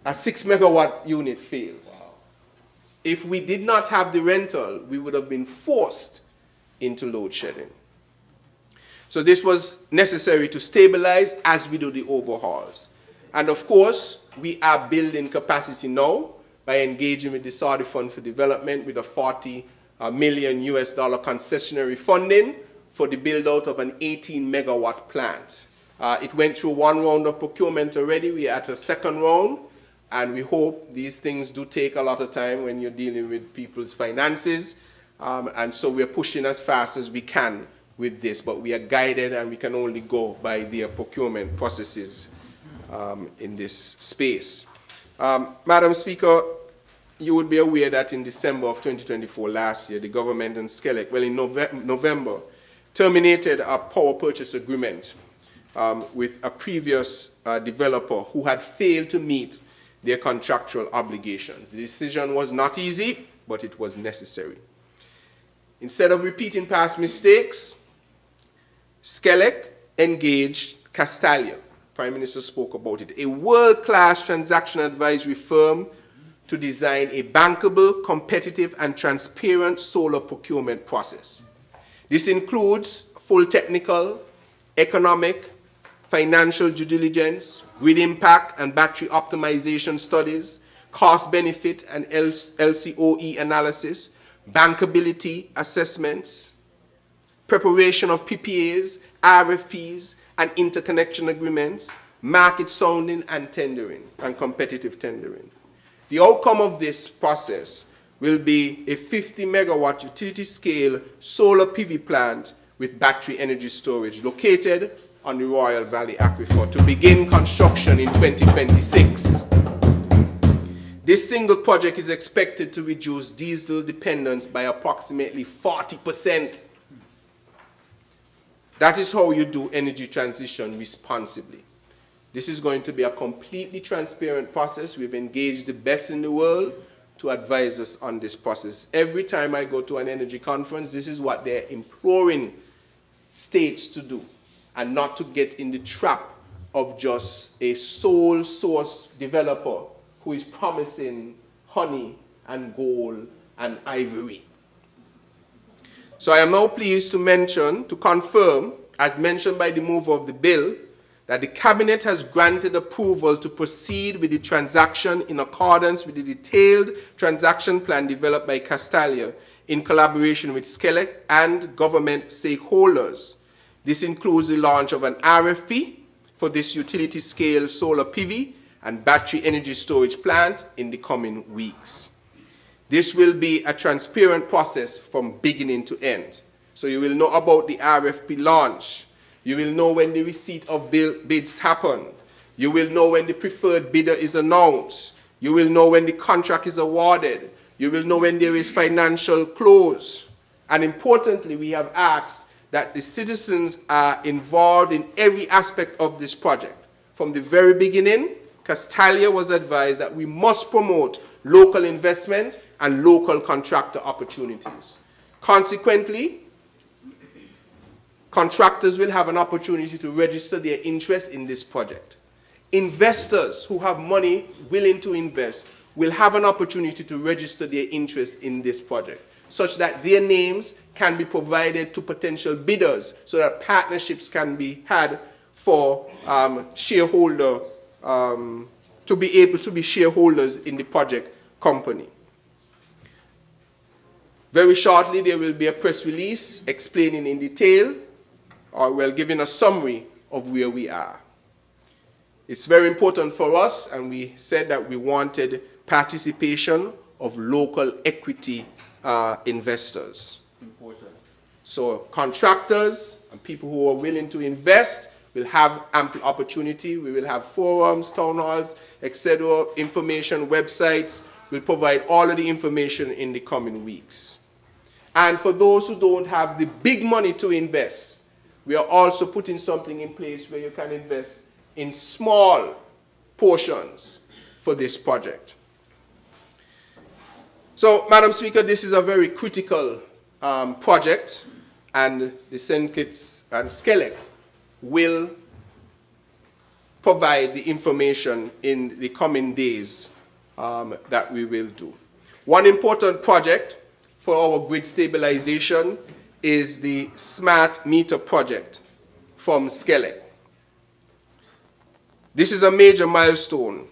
a 6 megawatt unit failed. Wow. If we did not have the rental, we would have been forced into load shedding. So this was necessary to stabilize as we do the overhauls. And of course, we are building capacity now by engaging with the Saudi Fund for Development with a $40 million concessionary funding for the build out of an 18 megawatt plant. It went through 1 round of procurement already. We are at a 2nd round, and we hope these things do take a lot of time when you're dealing with people's finances. And so we're pushing as fast as we can with this, but we are guided and we can only go by their procurement processes in this space. Madam Speaker, you would be aware that in December of 2024, last year, the government and SKNIS, well, in November, terminated a power purchase agreement with a previous developer who had failed to meet their contractual obligations. The decision was not easy, but it was necessary. Instead of repeating past mistakes, SKNIS engaged Castalia. Prime Minister spoke about it, a world-class transaction advisory firm to design a bankable, competitive, and transparent solar procurement process. This includes full technical, economic, financial due diligence, grid impact and battery optimization studies, cost-benefit and LCOE analysis, bankability assessments, preparation of PPAs, RFPs, and interconnection agreements, market sounding and tendering, and competitive tendering. The outcome of this process will be a 50 megawatt utility scale solar PV plant with battery energy storage located on the Royal Valley Aquifer to begin construction in 2026. This single project is expected to reduce diesel dependence by approximately 40%. That is how you do energy transition responsibly. This is going to be a completely transparent process. We've engaged the best in the world to advise us on this process. Every time I go to an energy conference, this is what they're imploring states to do, and not to get in the trap of just a sole source developer who is promising honey and gold and ivory. So I am now pleased to confirm, as mentioned by the mover of the bill, that the Cabinet has granted approval to proceed with the transaction in accordance with the detailed transaction plan developed by Castalia in collaboration with SKNIS and government stakeholders. This includes the launch of an RFP for this utility-scale solar PV and battery energy storage plant in the coming weeks. This will be a transparent process from beginning to end. So you will know about the RFP launch. You will know when the receipt of bids happen. You will know when the preferred bidder is announced. You will know when the contract is awarded. You will know when there is financial close. And importantly, we have asked that the citizens are involved in every aspect of this project. From the very beginning, Castalia was advised that we must promote local investment and local contractor opportunities. Consequently, contractors will have an opportunity to register their interest in this project. Investors who have money willing to invest will have an opportunity to register their interest in this project, such that their names can be provided to potential bidders so that partnerships can be had for shareholder, to be able to be shareholders in the project company. Very shortly, there will be a press release explaining in detail, or well, giving a summary of where we are. It's very important for us, and we said that we wanted participation of local equity investors. Important. So contractors and people who are willing to invest will have ample opportunity. We will have forums, town halls, etc., information, websites. We'll provide all of the information in the coming weeks. And for those who don't have the big money to invest, we are also putting something in place where you can invest in small portions for this project. So, Madam Speaker, this is a very critical project, and the SKNIS and SKELEC will provide the information in the coming days that we will do. One important project for our grid stabilization is the smart meter project from SKELEC. This is a major milestone,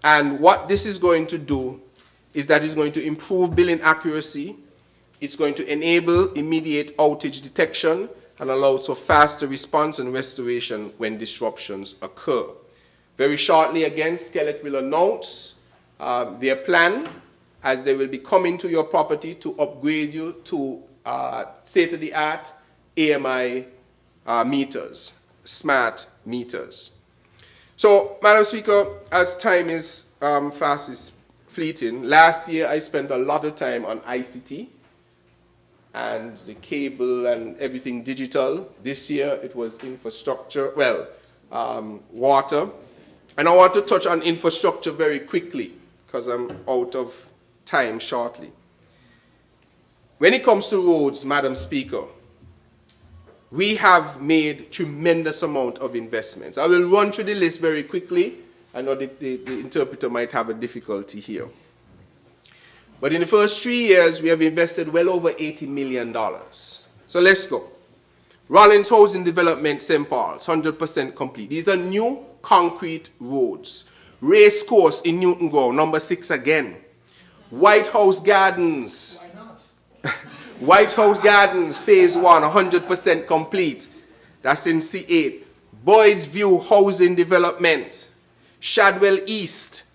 and what this is going to do is that it's going to improve billing accuracy, it's going to enable immediate outage detection, and allows for faster response and restoration when disruptions occur. Very shortly, again, SKELEC will announce their plan, as they will be coming to your property to upgrade you to state-of-the-art AMI meters, smart meters. So, Madam Speaker, as time is fast is fleeting, last year I spent a lot of time on ICT and the cable and everything digital. This year it was infrastructure, well, water. And I want to touch on infrastructure very quickly because I'm out of time shortly. When it comes to roads, Madam Speaker, we have made tremendous amount of investments. I will run through the list very quickly. I know the interpreter might have a difficulty here. But in the first 3 years, we have invested well over $80 million. So let's go. Rollins Housing Development, St. Paul's, 100% complete. These are new concrete roads. Race Course in Newton Grove, number 6 again. White House Gardens. Why not? White House Gardens, phase 1, 100% complete. That's in C8. Boyd's View Housing Development. Shadwell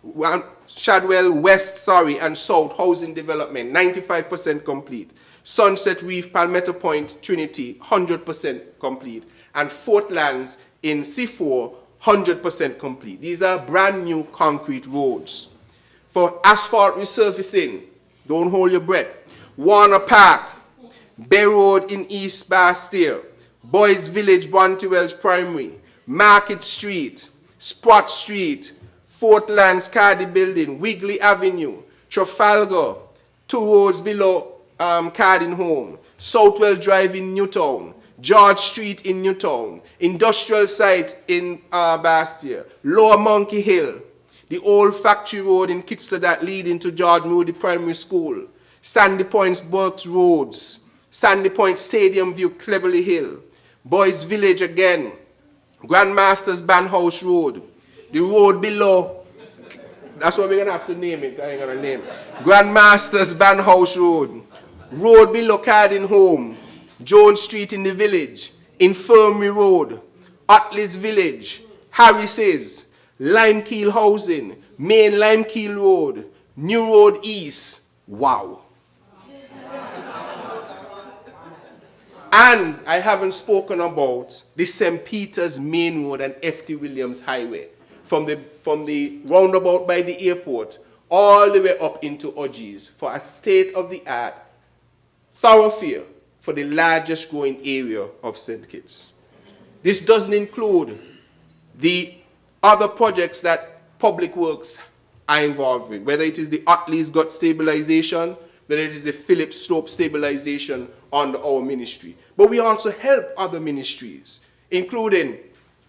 West, and South Housing Development, 95% complete. Sunset Reef, Palmetto Point, Trinity, 100% complete. And Fortlands in C4, 100% complete. These are brand new concrete roads. For asphalt resurfacing, don't hold your breath. Warner Park, Bay Road in East Bastille, Boyd's Village, Bontewells Primary, Market Street, Sprott Street, Fortlands Cardi Building, Wigley Avenue, Trafalgar, 2 roads below Cardin Home, Southwell Drive in Newtown, George Street in Newtown, Industrial Site in Bastille, Lower Monkey Hill, the old Factory Road in Kitster that leading to George Moody Primary School, Sandy Point's Burks Roads, Sandy Point Stadium View, Cleverly Hill, Boyd's Village again, Grandmaster's Bandhouse Road, the road below, that's what we're going to have to name it, I ain't going to name it, Grandmaster's Bandhouse Road, road below Cardin Home, Jones Street in the Village, Infirmary Road, Utley's Village, Harris's, Limekeel Housing, Main Limekeel Road, New Road East. Wow. And I haven't spoken about the St. Peter's Main Road and F.T. Williams Highway. from the roundabout by the airport all the way up into Orgies for a state-of-the-art thoroughfare for the largest growing area of St. Kitts. This doesn't include the other projects that Public Works are involved with, whether it is the Otley's Gut stabilization, whether it is the Phillips Slope stabilization under our ministry. But we also help other ministries, including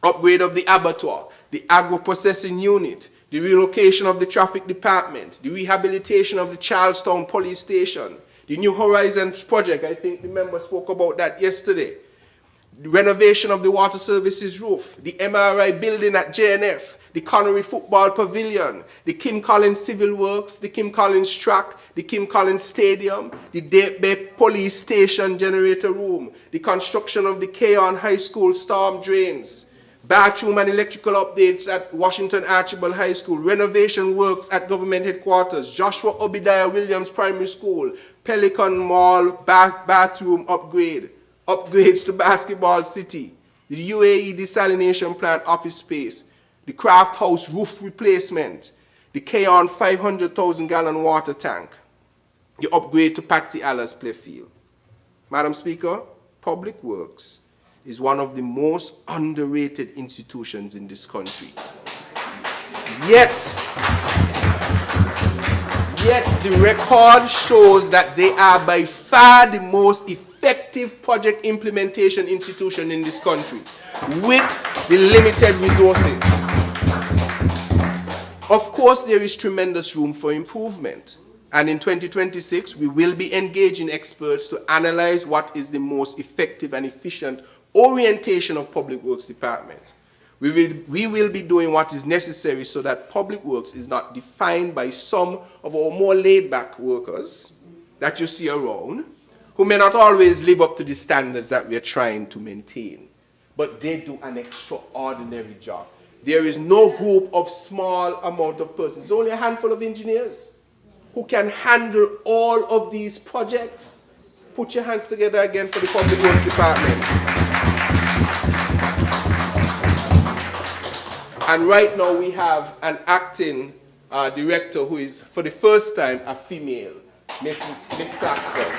upgrade of the abattoir, the agro-processing unit, the relocation of the traffic department, the rehabilitation of the Charlestown police station, the New Horizons project, I think the member spoke about that yesterday, the renovation of the water services roof, the MRI building at JNF, the Connery Football Pavilion, the Kim Collins Civil Works, the Kim Collins Track, the Kim Collins Stadium, the Deep Bay Police Station Generator Room, the construction of the Keon High School storm drains, bathroom and electrical updates at Washington Archibald High School, renovation works at government headquarters, Joshua Obadiah Williams Primary School, Pelican Mall bathroom upgrades to Basketball City, the UAE desalination plant office space, the Craft House roof replacement, the Keon 500,000 gallon water tank, the upgrade to Patsy Allers playfield. Madam Speaker, Public Works is one of the most underrated institutions in this country. Yet the record shows that they are by far the most effective project implementation institution in this country with the limited resources. Of course, there is tremendous room for improvement. And in 2026, we will be engaging experts to analyze what is the most effective and efficient orientation of Public Works Department. We will be doing what is necessary so that Public Works is not defined by some of our more laid-back workers that you see around, who may not always live up to the standards that we are trying to maintain. But they do an extraordinary job. There is no group of small amount of persons. There's only a handful of engineers who can handle all of these projects. Put your hands together again for the Public Works Department. And right now we have an acting director who is, for the first time, a female, Miss Claxton.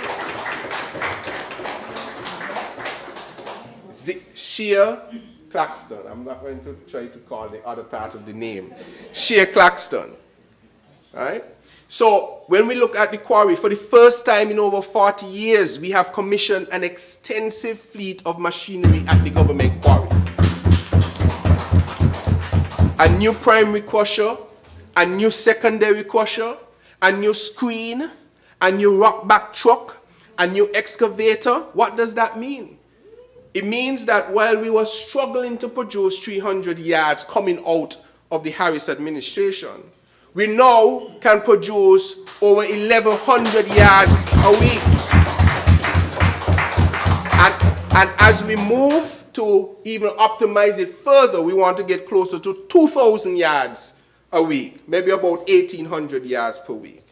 Shea Claxton. I'm not going to try to call the other part of the name. Shea Claxton. All right? So when we look at the quarry, for the first time in over 40 years, we have commissioned an extensive fleet of machinery at the government quarry. A new primary crusher, a new secondary crusher, a new screen, a new rock back truck, a new excavator. What does that mean? It means that while we were struggling to produce 300 yards coming out of the Harris administration, we now can produce over 1,100 yards a week. And as we move to even optimize it further, we want to get closer to 2,000 yards a week, maybe about 1,800 yards per week.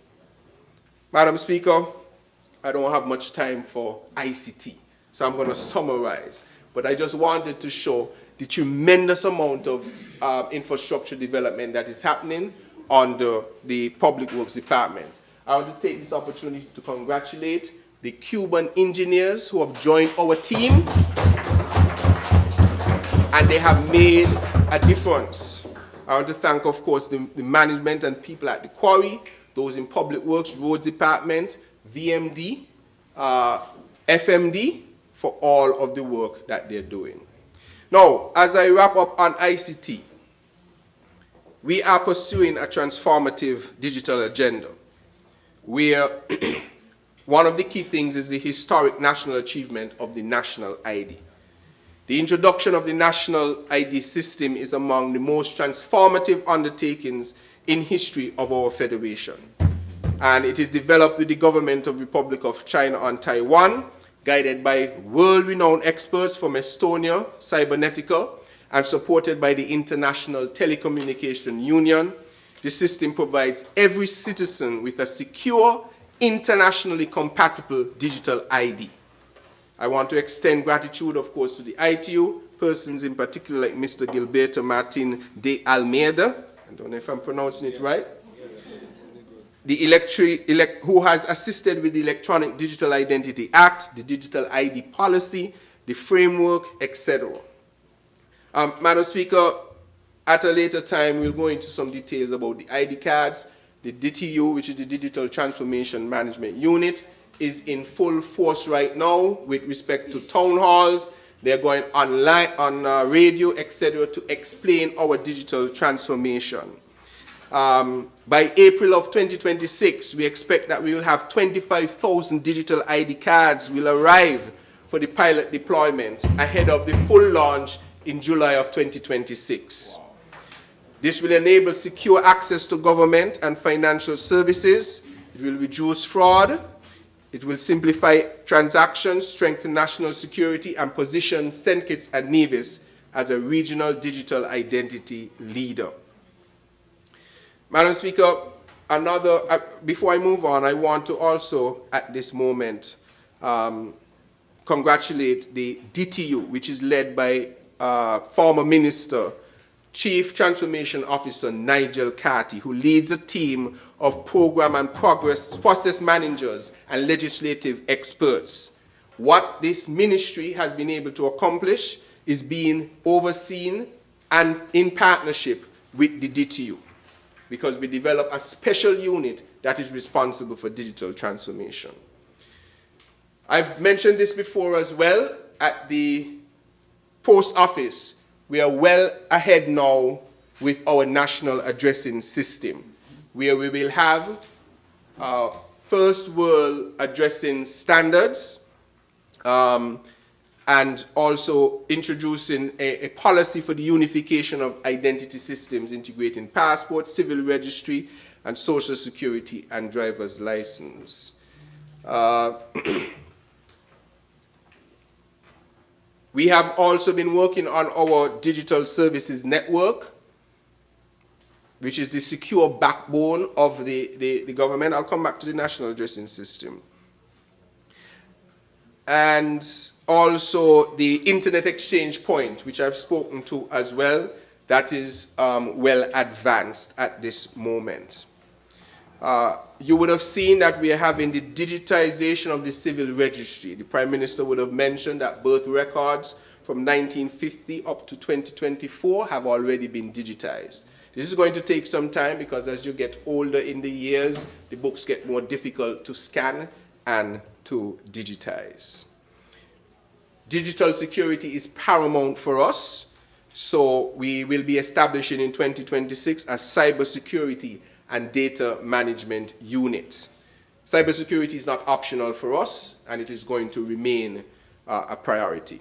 Madam Speaker, I don't have much time for ICT, so I'm going to summarize. But I just wanted to show the tremendous amount of infrastructure development that is happening under the Public Works Department. I want to take this opportunity to congratulate the Cuban engineers who have joined our team, and they have made a difference. I want to thank, of course, the management and people at the quarry, those in Public Works, Roads Department, VMD, FMD, for all of the work that they're doing. Now, as I wrap up on ICT, we are pursuing a transformative digital agenda where one of the key things is the historic national achievement of the national ID. The introduction of the national ID system is among the most transformative undertakings in history of our federation. And it is developed with the government of the Republic of China and Taiwan, guided by world-renowned experts from Estonia, Cybernetica, and supported by the International Telecommunication Union. The system provides every citizen with a secure, internationally compatible digital ID. I want to extend gratitude, of course, to the ITU persons in particular like Mr. Gilberto Martin de Almeida, I don't know if I'm pronouncing it right, who has assisted with the Electronic Digital Identity Act, the Digital ID Policy, the framework, etc. Madam Speaker, at a later time, we'll go into some details about the ID cards. The DTU, which is the Digital Transformation Management Unit, is in full force right now with respect to town halls. They're going online, on radio, etc., to explain our digital transformation. By April of 2026, we expect that we will have 25,000 digital ID cards will arrive for the pilot deployment ahead of the full launch in July of 2026. This will enable secure access to government and financial services. It will reduce fraud. It will simplify transactions, strengthen national security, and position St. Kitts and Nevis as a regional digital identity leader. Madam Speaker, before I move on, I want to also, at this moment, congratulate the DTU, which is led by former Minister, Chief Transformation Officer Nigel Carty, who leads a team of program and process managers and legislative experts. What this ministry has been able to accomplish is being overseen and in partnership with the DTU, because we develop a special unit that is responsible for digital transformation. I've mentioned this before as well. At the post office, we are well ahead now with our national addressing system, where we will have first world addressing standards, and also introducing a policy for the unification of identity systems, integrating passport, civil registry, and social security and driver's license. We have also been working on our digital services network, which is the secure backbone of the government. I'll come back to the national addressing system. And also the internet exchange point, which I've spoken to as well, that is well advanced at this moment. You would have seen that we are having the digitization of the civil registry. The Prime Minister would have mentioned that birth records from 1950 up to 2024 have already been digitized. This is going to take some time because as you get older in the years, the books get more difficult to scan and to digitize. Digital security is paramount for us, so we will be establishing in 2026 a cybersecurity and data management unit. Cybersecurity is not optional for us, and it is going to remain a priority.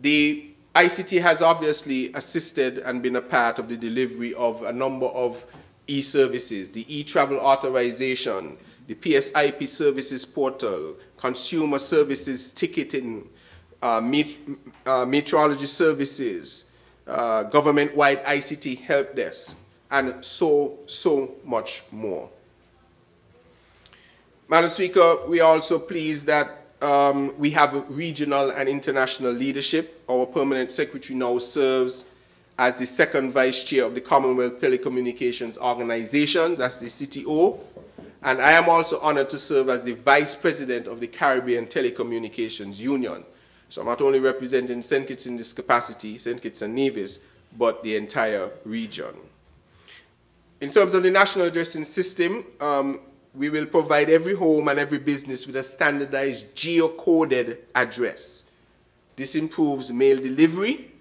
The ICT has obviously assisted and been a part of the delivery of a number of e-services, the e-travel authorization, the PSIP services portal, consumer services ticketing, metrology services, government-wide ICT help desk, and so much more. Madam Speaker, we are also pleased that we have regional and international leadership. Our permanent secretary now serves as the second vice chair of the Commonwealth Telecommunications Organization, that's the CTO. And I am also honored to serve as the vice president of the Caribbean Telecommunications Union. So I'm not only representing St. Kitts in this capacity, St. Kitts and Nevis, but the entire region. In terms of the national addressing system, we will provide every home and every business with a standardized geocoded address. This improves mail delivery,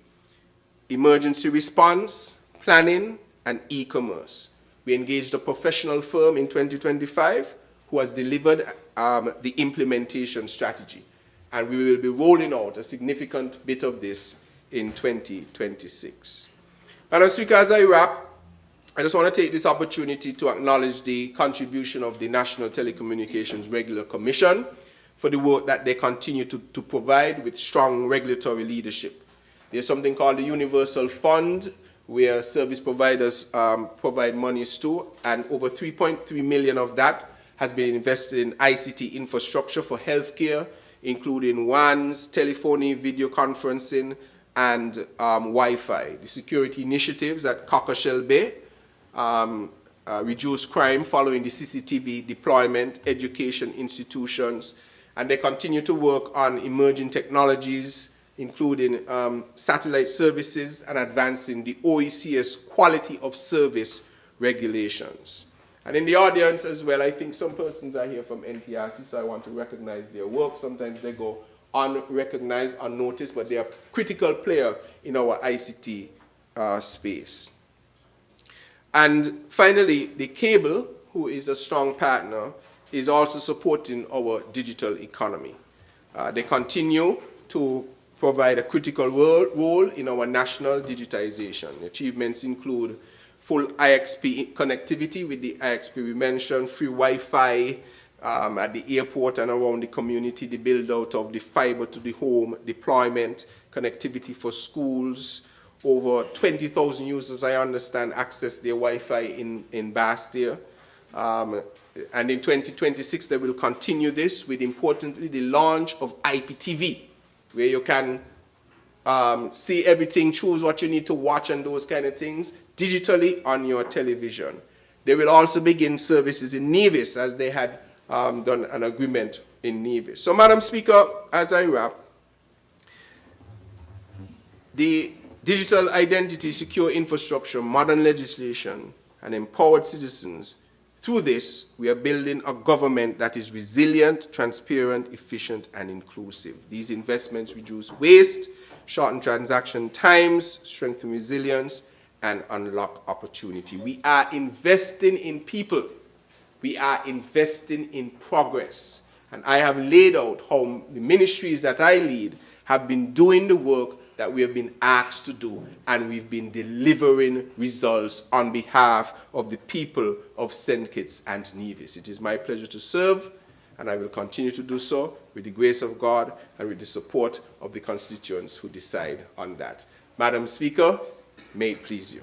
emergency response, planning, and e-commerce. We engaged a professional firm in 2025 who has delivered the implementation strategy. And we will be rolling out a significant bit of this in 2026. Madam Speaker, as I wrap, I just want to take this opportunity to acknowledge the contribution of the National Telecommunications Regular Commission for the work that they continue to provide with strong regulatory leadership. There's something called the Universal Fund, where service providers provide monies to, and over 3.3 million of that has been invested in ICT infrastructure for healthcare, including WANs, telephony, video conferencing, and Wi-Fi. The security initiatives at Cockershell Bay reduce crime following the CCTV deployment, education institutions, and they continue to work on emerging technologies, including satellite services and advancing the OECS quality of service regulations. And in the audience as well, I think some persons are here from NTRC, so I want to recognize their work. Sometimes they go unrecognized, unnoticed, but they are a critical player in our ICT space. And finally, the cable, who is a strong partner, is also supporting our digital economy. They continue to provide a critical role in our national digitization. Achievements include full IXP connectivity with the IXP we mentioned, free Wi-Fi at the airport and around the community, the build-out of the fiber to the home deployment, connectivity for schools. Over 20,000 users, I understand, access their Wi-Fi in Bastia. And in 2026, they will continue this with, importantly, the launch of IPTV, where you can see everything, choose what you need to watch and those kind of things digitally on your television. They will also begin services in Nevis, as they had done an agreement in Nevis. So, Madam Speaker, as I wrap, the digital identity, secure infrastructure, modern legislation, and empowered citizens. Through this, we are building a government that is resilient, transparent, efficient, and inclusive. These investments reduce waste, shorten transaction times, strengthen resilience, and unlock opportunity. We are investing in people. We are investing in progress. And I have laid out how the ministries that I lead have been doing the work that we have been asked to do, and we've been delivering results on behalf of the people of St. Kitts and Nevis. It is my pleasure to serve, and I will continue to do so with the grace of God and with the support of the constituents who decide on that. Madam Speaker, may it please you.